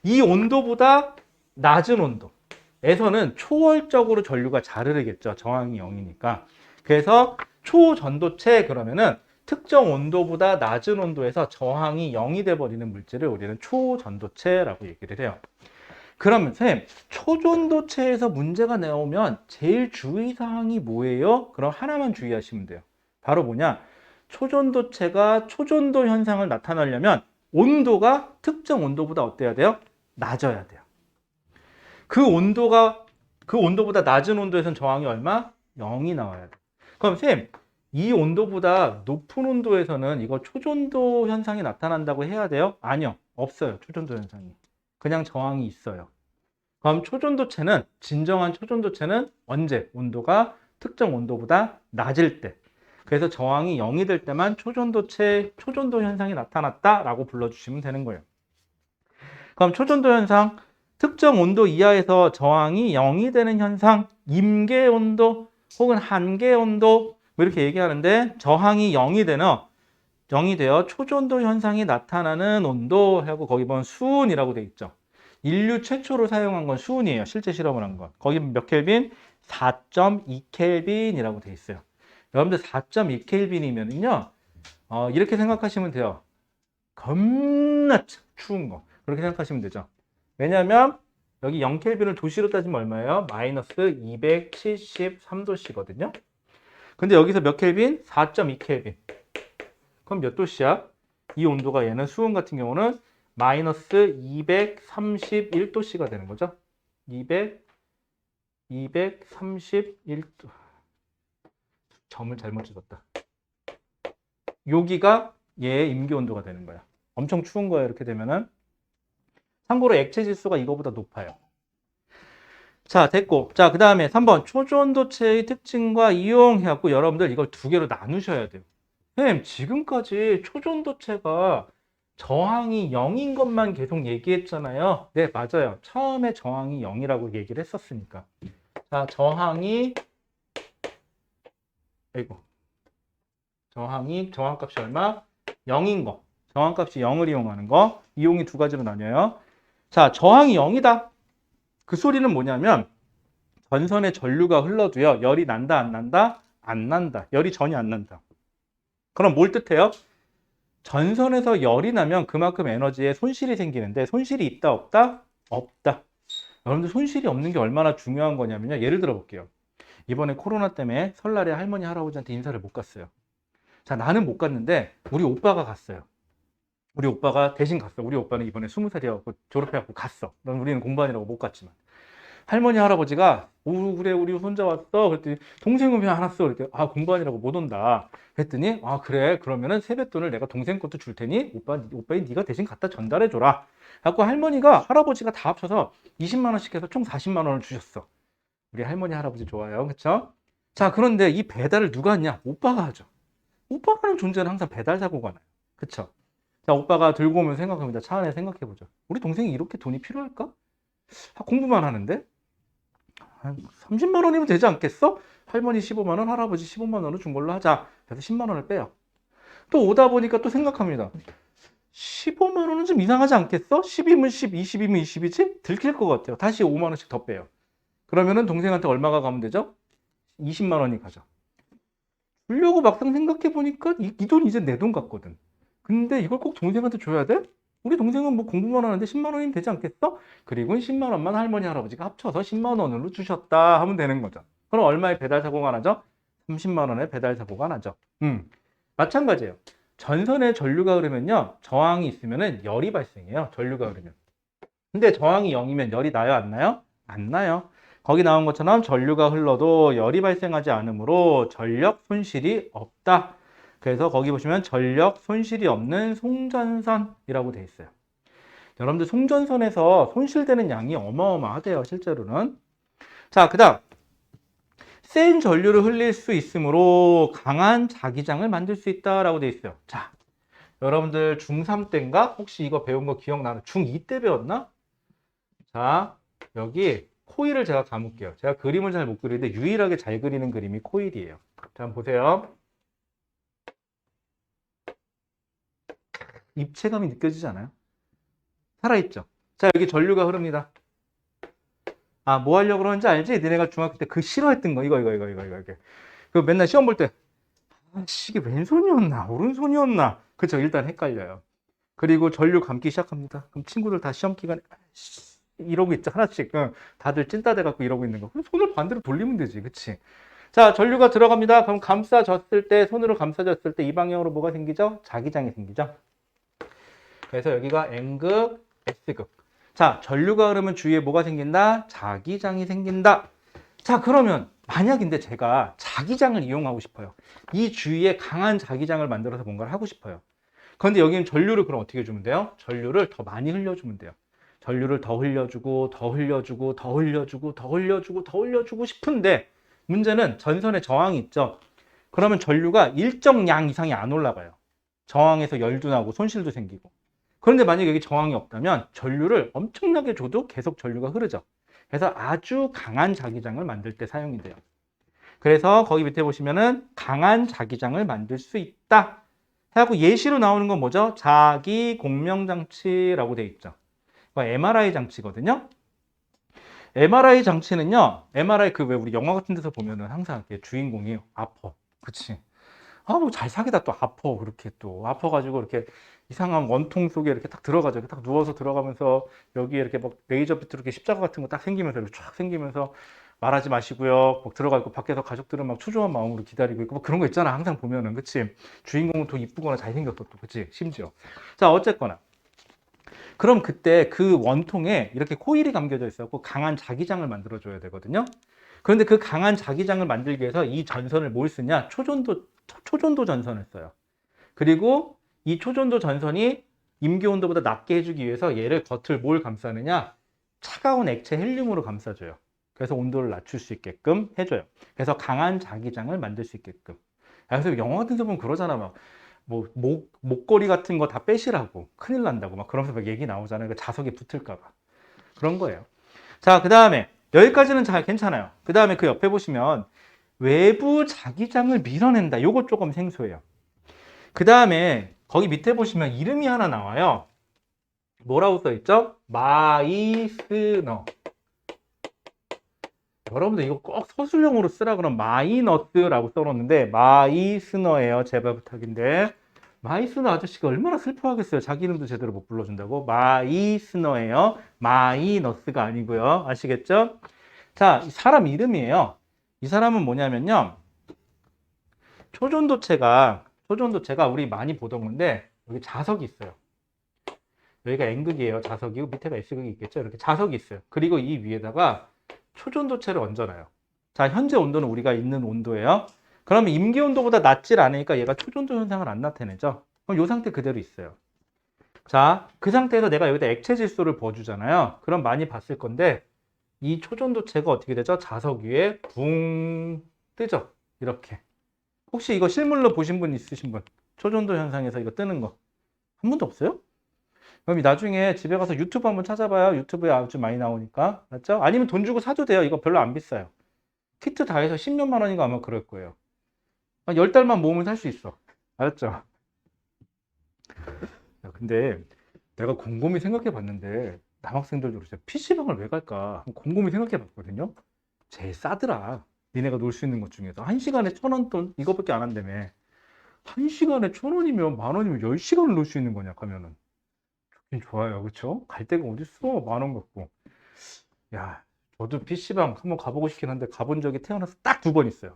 이 온도보다 낮은 온도에서는 초월적으로 전류가 잘 흐르겠죠. 저항이 0이니까. 그래서 초전도체, 그러면은 특정 온도보다 낮은 온도에서 저항이 0이 돼버리는 물질을 우리는 초전도체라고 얘기를 해요. 그러면 선생님, 초전도체에서 문제가 나오면 제일 주의사항이 뭐예요? 그럼 하나만 주의하시면 돼요. 바로 뭐냐? 초전도체가 초전도 현상을 나타내려면 온도가 특정 온도보다 어때야 돼요? 낮아야 돼요. 그 온도보다 낮은 온도에서는 저항이 얼마? 0이 나와야 돼요. 그럼 선생님, 이 온도보다 높은 온도에서는 이거 초전도 현상이 나타난다고 해야 돼요? 아니요, 없어요. 초전도 현상이. 그냥 저항이 있어요. 그럼 진정한 초전도체는 언제? 온도가 특정 온도보다 낮을 때. 그래서 저항이 0이 될 때만 초전도 현상이 나타났다라고 불러주시면 되는 거예요. 그럼 초전도 현상, 특정 온도 이하에서 저항이 0이 되는 현상, 임계 온도 혹은 한계 온도 뭐 이렇게 얘기하는데 저항이 0이 되어 초전도 현상이 나타나는 온도 하고 거기 보면 수온이라고 돼 있죠. 인류 최초로 사용한 건 수온이에요. 실제 실험을 한 건. 거기 몇 켈빈? 4.2 켈빈이라고 돼 있어요. 여러분들 4.2 켈빈이면은요, 이렇게 생각하시면 돼요. 겁나 추운 거. 그렇게 생각하시면 되죠. 왜냐하면 여기 0 켈빈을 도시로 따지면 얼마예요? 마이너스 273도씨거든요. 근데 여기서 몇 켈빈? 4.2 켈빈. 그럼 몇 도씨야? 이 온도가 얘는 수온 같은 경우는 마이너스 231도씨가 되는 거죠. 231도. 점을 잘못 찍었다. 여기가 얘의 임기 온도가 되는 거야. 엄청 추운 거야, 이렇게 되면은. 참고로 액체 지수가 이거보다 높아요. 자, 됐고. 자, 그 다음에 3번. 초전도체의 특징과 이용 해갖고 여러분들 이걸 두 개로 나누셔야 돼요. 선생님, 지금까지 초전도체가 저항이 0인 것만 계속 얘기했잖아요. 네, 맞아요. 처음에 저항이 0이라고 얘기를 했었으니까. 자, 저항이 저항값이 얼마? 0인 거. 저항값이 0을 이용하는 거. 이용이 두 가지로 나뉘어요. 자, 저항이 0이다. 그 소리는 뭐냐면 전선에 전류가 흘러도요. 열이 난다, 안 난다? 안 난다. 열이 전혀 안 난다. 그럼 뭘 뜻해요? 전선에서 열이 나면 그만큼 에너지에 손실이 생기는데 손실이 있다, 없다? 없다. 여러분들 손실이 없는 게 얼마나 중요한 거냐면요. 예를 들어 볼게요. 이번에 코로나 때문에 설날에 할머니, 할아버지한테 인사를 못 갔어요. 자, 나는 못 갔는데 우리 오빠가 갔어요. 우리 오빠가 대신 갔어. 우리 오빠는 이번에 20살이었고 졸업해갖고 갔어. 넌 우리는 공부하느라고 못 갔지만. 할머니, 할아버지가 오, 그래, 우리 손자 왔어. 그랬더니 동생은 왜 안 왔어? 그랬더니 아, 공부하느라고 못 온다. 그랬더니 아, 그래, 그러면은 세뱃돈을 내가 동생 것도 줄 테니 오빠이 네가 대신 갖다 전달해 줘라. 그래갖고 할머니가 할아버지가 다 합쳐서 20만 원씩 해서 총 40만 원을 주셨어. 우리 할머니, 할아버지 좋아요. 그쵸? 자, 그런데 이 배달을 누가 하냐? 오빠가 하죠. 오빠라는 존재는 항상 배달 사고가 나요. 그쵸? 자, 오빠가 들고 오면 생각합니다. 차 안에 생각해보죠. 우리 동생이 이렇게 돈이 필요할까? 공부만 하는데? 한 30만 원이면 되지 않겠어? 할머니 15만 원, 할아버지 15만 원을 준 걸로 하자. 그래서 10만 원을 빼요. 또 오다 보니까 또 생각합니다. 15만 원은 좀 이상하지 않겠어? 10이면 10, 20이면 20이지? 들킬 것 같아요. 다시 5만 원씩 더 빼요. 그러면은 동생한테 얼마가 가면 되죠? 20만 원이 가죠. 주려고 막상 생각해 보니까 이 돈 이제 내 돈 같거든. 근데 이걸 꼭 동생한테 줘야 돼? 우리 동생은 뭐 공부만 하는데 10만 원이면 되지 않겠어? 그리고 10만 원만 할머니, 할아버지가 합쳐서 10만 원으로 주셨다 하면 되는 거죠. 그럼 얼마의 배달 사고가 나죠? 30만 원의 배달 사고가 나죠. 마찬가지예요. 전선에 전류가 흐르면요. 저항이 있으면은 열이 발생해요. 전류가 흐르면. 근데 저항이 0이면 열이 나요, 안 나요? 안 나요. 거기 나온 것처럼 전류가 흘러도 열이 발생하지 않으므로 전력 손실이 없다. 그래서 거기 보시면 전력 손실이 없는 송전선이라고 되어 있어요. 여러분들 송전선에서 손실되는 양이 어마어마하대요, 실제로는. 자, 그 다음 센 전류를 흘릴 수 있으므로 강한 자기장을 만들 수 있다라고 되어 있어요. 자, 여러분들 중3 때인가? 혹시 이거 배운 거 기억나나? 중2 때 배웠나? 자, 여기 코일을 제가 감을게요. 제가 그림을 잘 못 그리는데 유일하게 잘 그리는 그림이 코일이에요. 자, 한번 보세요. 입체감이 느껴지지 않아요? 살아있죠? 자, 여기 전류가 흐릅니다. 아, 뭐 하려고 그러는지 알지? 너네가 중학교 때 그 싫어했던 거, 이거. 그 맨날 시험 볼 때, 아씨, 이게 왼손이었나? 오른손이었나? 그쵸, 일단 헷갈려요. 그리고 전류 감기 시작합니다. 그럼 친구들 다 시험 기간에, 이러고 있죠, 하나씩. 다들 찐따 돼갖고 이러고 있는 거. 그럼 손을 반대로 돌리면 되지, 그치? 자, 전류가 들어갑니다. 그럼 손으로 감싸졌을 때 이 방향으로 뭐가 생기죠? 자기장이 생기죠. 그래서 여기가 N극, S극. 자, 전류가 흐르면 주위에 뭐가 생긴다? 자기장이 생긴다. 자, 그러면 만약인데 제가 자기장을 이용하고 싶어요. 이 주위에 강한 자기장을 만들어서 뭔가를 하고 싶어요. 그런데 여기는 전류를 그럼 어떻게 주면 돼요? 전류를 더 많이 흘려주면 돼요. 전류를 더 흘려주고 싶은데 문제는 전선에 저항이 있죠. 그러면 전류가 일정 양 이상이 안 올라가요. 저항에서 열도 나고 손실도 생기고. 그런데 만약에 여기 저항이 없다면 전류를 엄청나게 줘도 계속 전류가 흐르죠. 그래서 아주 강한 자기장을 만들 때 사용이 돼요. 그래서 거기 밑에 보시면은 강한 자기장을 만들 수 있다. 하고 예시로 나오는 건 뭐죠? 자기 공명장치라고 돼 있죠. MRI 장치거든요. MRI 장치는요, MRI 그 왜 우리 영화 같은 데서 보면은 항상 이렇게 주인공이 아파. 그치? 아, 뭐 잘 사귀다 또 아파. 그렇게 또 아파가지고 이렇게 이상한 원통 속에 이렇게 딱 들어가죠. 딱 누워서 들어가면서 여기에 이렇게 막 레이저 빛으로 이렇게 십자가 같은 거 딱 생기면서 이렇게 쫙 생기면서 말하지 마시고요. 막 들어가 있고 밖에서 가족들은 막 초조한 마음으로 기다리고 있고 뭐 그런 거 있잖아. 항상 보면은. 그치? 주인공은 더 이쁘거나 잘생겼어. 또. 그치? 심지어. 자, 어쨌거나. 그럼 그때 그 원통에 이렇게 코일이 감겨져 있었고 강한 자기장을 만들어줘야 되거든요. 그런데 그 강한 자기장을 만들기 위해서 이 전선을 뭘 쓰냐? 초전도 전선을 써요. 그리고 이 초전도 전선이 임기 온도보다 낮게 해주기 위해서 얘를 겉을 뭘 감싸느냐? 차가운 액체 헬륨으로 감싸줘요. 그래서 온도를 낮출 수 있게끔 해줘요. 그래서 강한 자기장을 만들 수 있게끔. 그래서 영화 같은 데 보면 그러잖아. 막 목걸이 같은 거 다 빼시라고. 큰일 난다고. 막 그러면서 막 얘기 나오잖아요. 그 자석에 붙을까봐. 그런 거예요. 자, 그 다음에 여기까지는 잘 괜찮아요. 그 다음에 그 옆에 보시면 외부 자기장을 밀어낸다. 요거 조금 생소해요. 그 다음에 거기 밑에 보시면 이름이 하나 나와요. 뭐라고 써있죠? 마이스너. 여러분들 이거 꼭 서술형으로 쓰라 그러면 마이너스라고 써놓는데 마이스너예요. 제발 부탁인데. 마이스너 아저씨가 얼마나 슬퍼하겠어요. 자기 이름도 제대로 못 불러준다고. 마이스너예요. 마이너스가 아니고요. 아시겠죠? 자, 사람 이름이에요. 이 사람은 뭐냐면요. 초전도체가 우리 많이 보던 건데 여기 자석이 있어요. 여기가 N극이에요. 자석이고 밑에가 S극이 있겠죠. 이렇게 자석이 있어요. 그리고 이 위에다가 초전도체를 얹어놔요. 자, 현재 온도는 우리가 있는 온도예요. 그러면 임기 온도보다 낮질 않으니까 얘가 초전도 현상을 안 나타내죠. 그럼 이 상태 그대로 있어요. 자, 그 상태에서 내가 여기다 액체 질소를 부어주잖아요. 그럼 많이 봤을 건데 이 초전도체가 어떻게 되죠? 자석 위에 붕 뜨죠. 이렇게. 혹시 이거 실물로 보신 분 있으신 분? 초전도 현상에서 이거 뜨는 거. 한 번도 없어요? 그럼 나중에 집에 가서 유튜브 한번 찾아봐요. 유튜브에 아주 많이 나오니까. 맞죠? 아니면 돈 주고 사도 돼요. 이거 별로 안 비싸요. 키트 다 해서 10몇만 원인가 아마 그럴 거예요. 한 10달만 모으면 살 수 있어. 알았죠? 야, 근데 내가 곰곰이 생각해 봤는데 남학생들도 그러죠. PC방을 왜 갈까? 곰곰이 생각해 봤거든요. 제일 싸더라. 니네가 놀 수 있는 것 중에서. 1시간에 1,000원 돈 이거밖에 안 한다며. 1시간에 1,000원이면 10,000원이면 10시간을 놀 수 있는 거냐 하면은. 좋긴 좋아요. 그쵸? 갈 데가 어딨어. 10,000원 갖고. 야, 저도 PC방 한번 가보고 싶긴 한데 가본 적이 태어나서 딱 2번 있어요.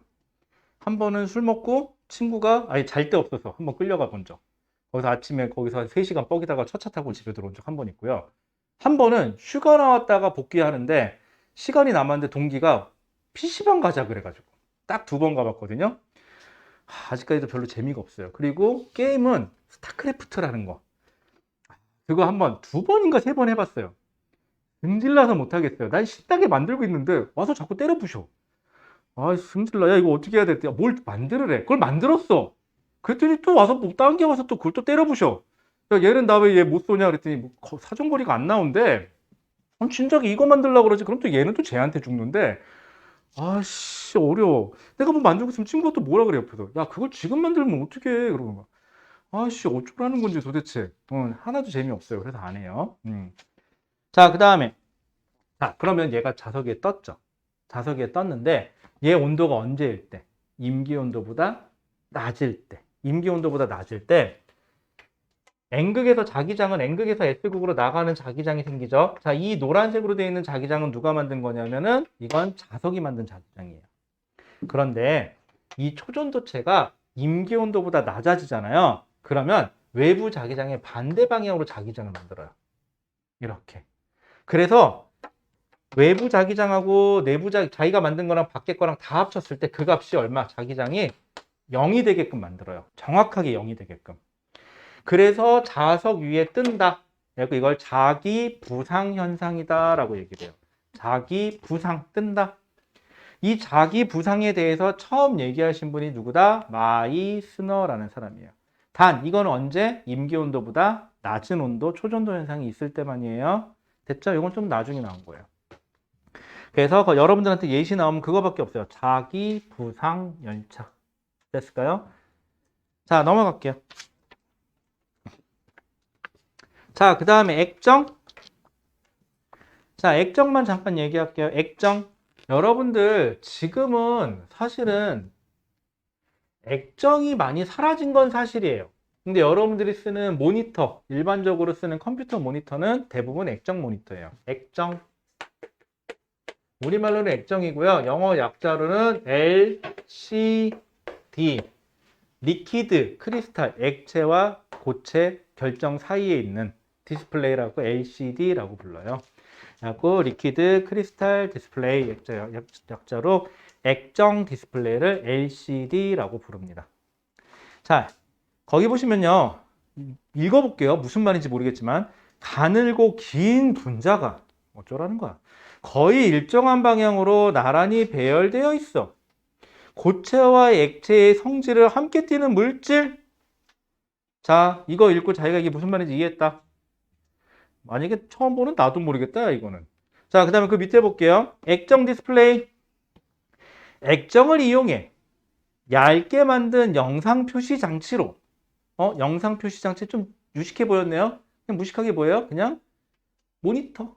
한 번은 술 먹고 친구가 아예 잘 데 없어서 한번 끌려가 본 적. 거기서 아침에 거기서 한 3시간 뻐기다가 첫차 타고 집에 들어온 적 한 번 있고요. 한 번은 휴가 나왔다가 복귀하는데 시간이 남았는데 동기가 PC방 가자 그래가지고 딱 2번 가봤거든요. 아직까지도 별로 재미가 없어요. 그리고 게임은 스타크래프트라는 거. 그거 한번 2번인가 3번 해봤어요. 승질나서 못하겠어요. 난 신나게 만들고 있는데 와서 자꾸 때려 부셔. 아, 승질나. 야, 이거 어떻게 해야 돼? 뭘 만들으래. 그걸 만들었어. 그랬더니 또 와서 뭐 다른 게 와서 또 그걸 또 때려 부셔. 야, 얘는 나 왜 얘 못 쏘냐 그랬더니 뭐 사정거리가 안 나온대. 진작에 이거 만들려고 그러지. 그럼 또 얘는 또 쟤한테 죽는데. 아씨, 어려워. 내가 뭐 만들고 있으면 친구가 또 뭐라 그래, 옆에서. 야, 그걸 지금 만들면 어떡해. 그러고 막. 아씨, 어쩌라는 건지 도대체. 하나도 재미없어요. 그래서 안 해요. 자, 그 다음에. 자, 그러면 얘가 자석에 떴죠. 자석에 떴는데, 얘 온도가 언제일 때? 임기 온도보다 낮을 때. 임기 온도보다 낮을 때, N극에서 자기장은 N극에서 S극으로 나가는 자기장이 생기죠. 자, 이 노란색으로 되어 있는 자기장은 누가 만든 거냐면은, 이건 자석이 만든 자기장이에요. 그런데 이 초전도체가 임기 온도보다 낮아지잖아요. 그러면 외부 자기장의 반대 방향으로 자기장을 만들어요. 이렇게. 그래서 외부 자기장하고 내부 자기가 만든 거랑 밖에 거랑 다 합쳤을 때 그 값이 얼마? 자기장이 0이 되게끔 만들어요. 정확하게 0이 되게끔. 그래서 자석 위에 뜬다. 이걸 자기 부상 현상이다 라고 얘기를 해요. 자기 부상 뜬다. 이 자기 부상에 대해서 처음 얘기하신 분이 누구다? 마이스너라는 사람이에요. 단 이건 언제? 임기 온도보다 낮은 온도, 초전도 현상이 있을 때만이에요. 됐죠? 이건 좀 나중에 나온 거예요. 그래서 여러분들한테 예시 나오면 그거밖에 없어요. 자기 부상 연착. 됐을까요? 자, 넘어갈게요. 자, 그 다음에 액정. 자, 액정만 잠깐 얘기할게요. 액정. 여러분들 지금은 사실은 액정이 많이 사라진 건 사실이에요. 근데 여러분들이 쓰는 모니터, 일반적으로 쓰는 컴퓨터 모니터는 대부분 액정 모니터예요. 액정. 우리말로는 액정이고요. 영어 약자로는 LCD. 리퀴드, 크리스탈, 액체와 고체 결정 사이에 있는 디스플레이라고 LCD라고 불러요. 그래서 리퀴드, 크리스탈, 디스플레이 약자로 액정 디스플레이를 LCD라고 부릅니다. 자, 거기 보시면요. 읽어볼게요. 무슨 말인지 모르겠지만 가늘고 긴 분자가 어쩌라는 거야. 거의 일정한 방향으로 나란히 배열되어 있어. 고체와 액체의 성질을 함께 띠는 물질. 자, 이거 읽고 자기가 이게 무슨 말인지 이해했다. 만약에 처음 보는 나도 모르겠다, 이거는. 자, 그 다음에 그 밑에 볼게요. 액정 디스플레이. 액정을 이용해 얇게 만든 영상 표시 장치로. 영상 표시 장치 좀 유식해 보였네요. 그냥 무식하게 보여요. 그냥 모니터.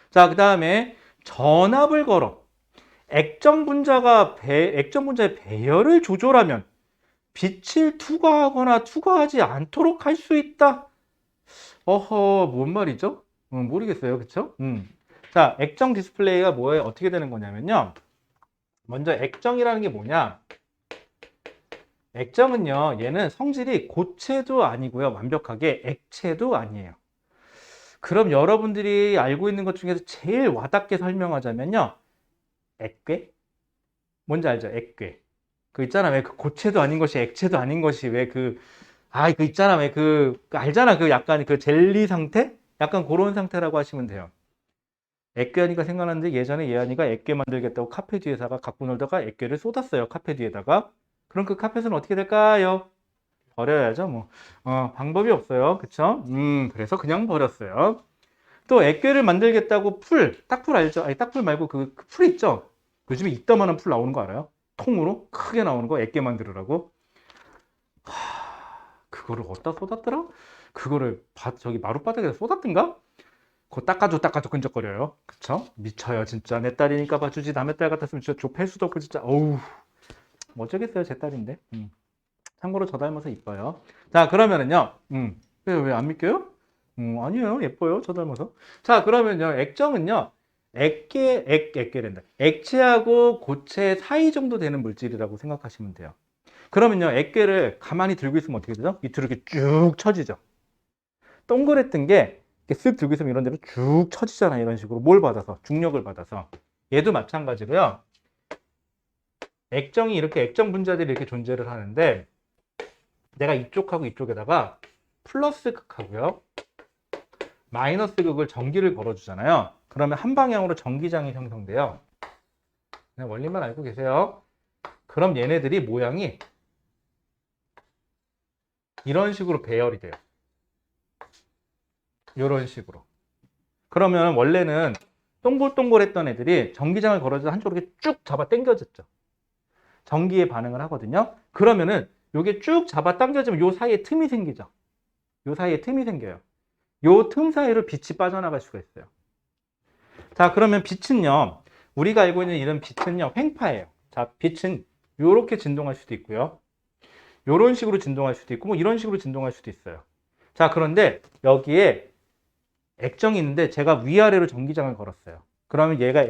자, 그 다음에 전압을 걸어 액정 분자의 배열을 조절하면 빛을 투과하거나 투과하지 않도록 할 수 있다. 어허, 뭔 말이죠? 모르겠어요. 그쵸? 자, 액정 디스플레이가 뭐에 어떻게 되는 거냐면요. 먼저 액정이라는 게 뭐냐? 액정은요, 얘는 성질이 고체도 아니고요. 완벽하게 액체도 아니에요. 그럼 여러분들이 알고 있는 것 중에서 제일 와닿게 설명하자면요. 액괴? 뭔지 알죠? 액괴. 그 있잖아. 왜 그 고체도 아닌 것이 액체도 아닌 것이 왜 그 있잖아. 왜 알잖아. 그 약간 그 젤리 상태? 약간 그런 상태라고 하시면 돼요. 액괴하니까 생각나는데 예전에 예한이가 액괴 만들겠다고 카페 뒤에다가 갖고 놀다가 액괴를 쏟았어요. 카페 뒤에다가. 그럼 그 카펫은 어떻게 될까요? 버려야죠. 뭐. 방법이 없어요. 그쵸? 그래서 그냥 버렸어요. 또 액괴를 만들겠다고 딱풀 알죠? 아니, 딱풀 말고 그 풀 있죠? 요즘에 이따만한 풀 나오는 거 알아요? 통으로 크게 나오는 거 액괴 만들으라고. 그거를 어디다 쏟았더라? 그거를 저기 마룻바닥에 쏟았던가? 그거 닦아줘 끈적거려요. 그쵸? 미쳐요 진짜. 내 딸이니까 봐주지 남의 딸 같았으면 진짜 좁힐 수도 없고 진짜 어우 뭐 어쩌겠어요 제 딸인데. 참고로 저 닮아서 이뻐요. 자 그러면은요. 왜 안 믿겨요? 아니에요 예뻐요 저 닮아서. 자 그러면요 액정은요 액괴된다. 액체하고 고체 사이 정도 되는 물질이라고 생각하시면 돼요. 그러면요 액괴를 가만히 들고 있으면 어떻게 되죠? 밑으로 이렇게 쭉 처지죠. 동그랬던 게 이렇게 쓱 들고 있으면 이런 데로 쭉 처지잖아요. 이런 식으로 뭘 받아서? 중력을 받아서. 얘도 마찬가지고요. 액정이 이렇게 액정 분자들이 이렇게 존재를 하는데 내가 이쪽하고 이쪽에다가 플러스 극하고요. 마이너스 극을 전기를 걸어주잖아요. 그러면 한 방향으로 전기장이 형성돼요. 그냥 원리만 알고 계세요. 그럼 얘네들이 모양이 이런 식으로 배열이 돼요. 이런 식으로. 그러면 원래는 동글동글했던 애들이 전기장을 걸어줘서 한쪽으로 이렇게 쭉 잡아 당겨졌죠. 전기에 반응을 하거든요. 그러면은 요게 쭉 잡아 당겨지면 요 사이에 틈이 생기죠. 요 사이에 틈이 생겨요. 요 틈 사이로 빛이 빠져나갈 수가 있어요. 자, 그러면 빛은요. 우리가 알고 있는 이런 빛은요. 횡파예요. 자, 빛은 요렇게 진동할 수도 있고요. 요런 식으로 진동할 수도 있고 뭐 이런 식으로 진동할 수도 있어요. 자, 그런데 여기에 액정이 있는데 제가 위아래로 전기장을 걸었어요. 그러면 얘가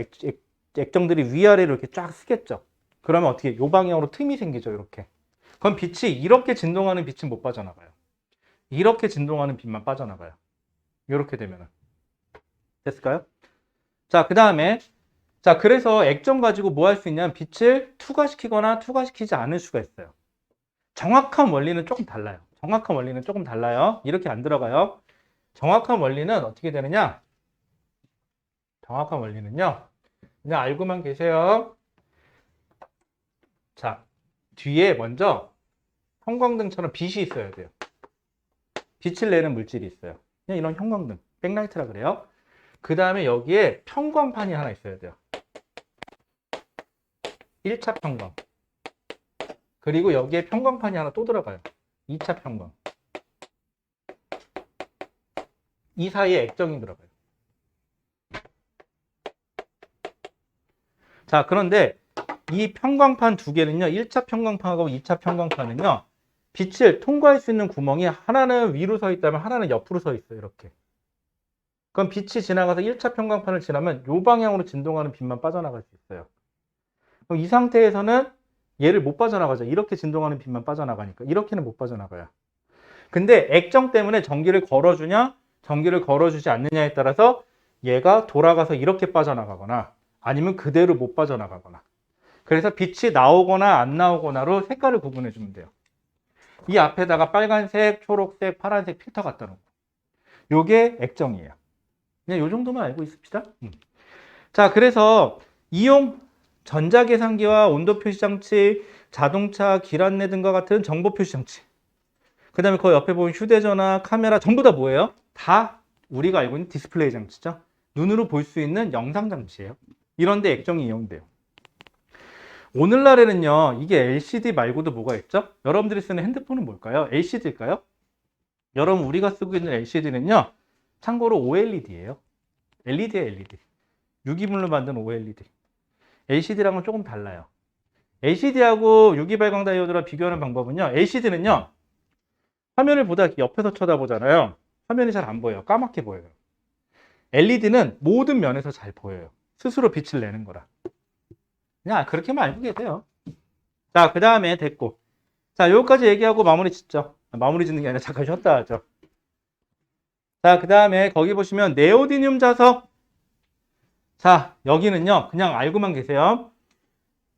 액정들이 위아래로 이렇게 쫙 쓰겠죠. 그러면 어떻게 요 방향으로 틈이 생기죠. 이렇게. 그럼 빛이 이렇게 진동하는 빛은 못 빠져나가요. 이렇게 진동하는 빛만 빠져나가요. 이렇게 되면은. 됐을까요? 자, 그 다음에 자, 그래서 액정 가지고 뭐 할 수 있냐면 빛을 투과시키거나 투과시키지 않을 수가 있어요. 정확한 원리는 조금 달라요. 정확한 원리는 조금 달라요. 이렇게 안 들어가요. 정확한 원리는 어떻게 되느냐? 정확한 원리는요. 그냥 알고만 계세요. 자, 뒤에 먼저 형광등처럼 빛이 있어야 돼요. 빛을 내는 물질이 있어요. 그냥 이런 형광등, 백라이트라 그래요. 그 다음에 여기에 편광판이 하나 있어야 돼요. 1차 편광. 그리고 여기에 편광판이 하나 또 들어가요. 2차 편광. 이 사이에 액정이 들어가요. 자, 그런데 이 편광판 두 개는요, 1차 편광판하고 2차 편광판은요, 빛을 통과할 수 있는 구멍이 하나는 위로 서 있다면 하나는 옆으로 서 있어요. 이렇게. 그럼 빛이 지나가서 1차 편광판을 지나면 이 방향으로 진동하는 빛만 빠져나갈 수 있어요. 그럼 이 상태에서는 얘를 못 빠져나가죠. 이렇게 진동하는 빛만 빠져나가니까. 이렇게는 못 빠져나가요. 근데 액정 때문에 전기를 걸어주냐, 전기를 걸어주지 않느냐에 따라서 얘가 돌아가서 이렇게 빠져나가거나 아니면 그대로 못 빠져나가거나. 그래서 빛이 나오거나 안 나오거나로 색깔을 구분해 주면 돼요. 이 앞에다가 빨간색, 초록색, 파란색 필터 갖다 놓고. 요게 액정이에요. 그냥 요 정도만 알고 있읍시다. 자, 그래서 이용 전자계산기와 온도 표시 장치, 자동차, 길 안내 등과 같은 정보 표시 장치. 그 다음에 그 옆에 보면 휴대전화, 카메라 전부 다 뭐예요? 다 우리가 알고 있는 디스플레이 장치죠. 눈으로 볼 수 있는 영상 장치예요. 이런 데 액정이 이용돼요. 오늘날에는요, 이게 LCD 말고도 뭐가 있죠? 여러분들이 쓰는 핸드폰은 뭘까요? LCD일까요? 여러분, 우리가 쓰고 있는 LCD는요, 참고로 OLED예요. LED예요, LED. 유기물로 만든 OLED. LCD랑은 조금 달라요. LCD하고 유기발광 다이오드랑 비교하는 방법은요, LCD는요, 화면을 보다 옆에서 쳐다보잖아요. 화면이 잘 안 보여요. 까맣게 보여요. LED는 모든 면에서 잘 보여요. 스스로 빛을 내는 거라. 그냥 그렇게만 알고 계세요. 자, 그 다음에 됐고. 자, 여기까지 얘기하고 마무리 짓죠. 마무리 짓는 게 아니라 잠깐 쉬었다 하죠. 자, 그 다음에 거기 보시면 네오디듐 자석. 자, 여기는요, 그냥 알고만 계세요.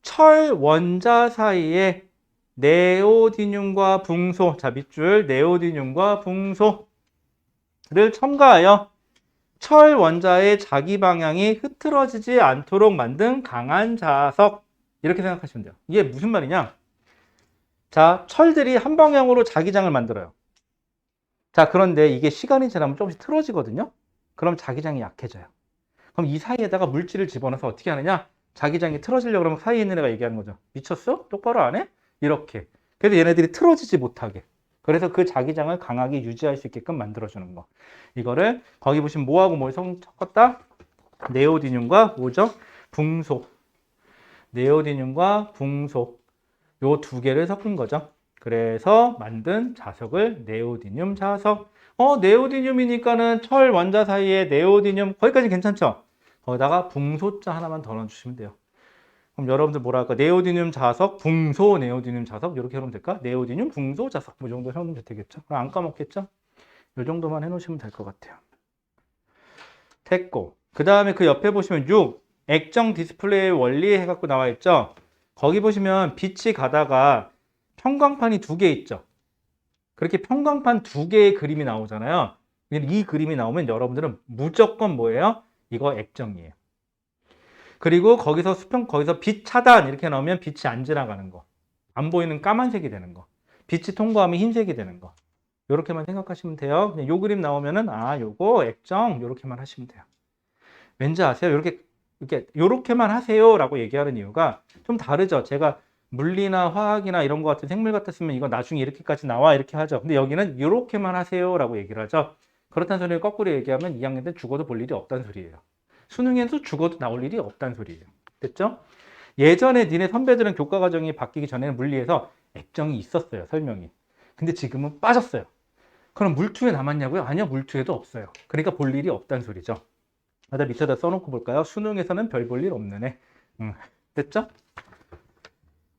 철 원자 사이에 네오디듐과 붕소, 자, 밑줄 네오디듐과 붕소를 첨가하여 철 원자의 자기 방향이 흐트러지지 않도록 만든 강한 자석. 이렇게 생각하시면 돼요. 이게 무슨 말이냐? 자, 철들이 한 방향으로 자기장을 만들어요. 자, 그런데 이게 시간이 지나면 조금씩 틀어지거든요. 그럼 자기장이 약해져요. 그럼 이 사이에다가 물질을 집어넣어서 어떻게 하느냐? 자기장이 틀어지려고 그러면 사이에 있는 애가 얘기하는 거죠. 미쳤어? 똑바로 안 해? 이렇게. 그래서 얘네들이 틀어지지 못하게. 그래서 그 자기장을 강하게 유지할 수 있게끔 만들어주는 거. 이거를 거기 보시면 뭐하고 뭘 섞었다? 네오디듐과 뭐죠? 붕소. 네오디듐과 붕소. 요 두 개를 섞은 거죠. 그래서 만든 자석을 네오디듐 자석. 네오디듐이니까는 철 원자 사이에 네오디듐 거기까지 괜찮죠? 거기다가 붕소자 하나만 더 넣어주시면 돼요. 그럼 여러분들 뭐라 할까? 네오디듐 자석, 붕소, 네오디듐 자석 이렇게 하면 될까? 네오디듐, 붕소, 자석 이 정도 해놓으면 되겠죠? 그럼 안 까먹겠죠? 이 정도만 해놓으시면 될 것 같아요. 됐고 그 다음에 그 옆에 보시면 6 액정 디스플레이 원리 해갖고 나와 있죠? 거기 보시면 빛이 가다가 편광판이 두 개 있죠? 그렇게 편광판 두 개의 그림이 나오잖아요. 이 그림이 나오면 여러분들은 무조건 뭐예요? 이거 액정이에요. 그리고 거기서 거기서 빛 차단 이렇게 나오면 빛이 안 지나가는 거. 안 보이는 까만색이 되는 거. 빛이 통과하면 흰색이 되는 거. 요렇게만 생각하시면 돼요. 그냥 요 그림 나오면은 요거 액정 요렇게만 하시면 돼요. 왠지 아세요? 요렇게만 하세요라고 얘기하는 이유가 좀 다르죠. 제가 물리나 화학이나 이런 거 같은 생물 같았으면 이거 나중에 이렇게까지 나와 이렇게 하죠. 근데 여기는 요렇게만 하세요라고 얘기를 하죠. 그렇다는 소리를 거꾸로 얘기하면 2학년 때 죽어도 볼 일이 없다는 소리예요. 수능에서 죽어도 나올 일이 없다는 소리예요. 됐죠? 예전에 니네 선배들은 교과 과정이 바뀌기 전에는 물리에서 액정이 있었어요. 설명이. 근데 지금은 빠졌어요. 그럼 물투에 남았냐고요? 아니요. 물투에도 없어요. 그러니까 볼 일이 없다는 소리죠. 나 밑에다 써놓고 볼까요? 수능에서는 별 볼 일 없는 애. 됐죠?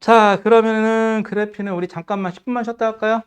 자, 그러면은 그래피는 우리 잠깐만 10분만 쉬었다 할까요?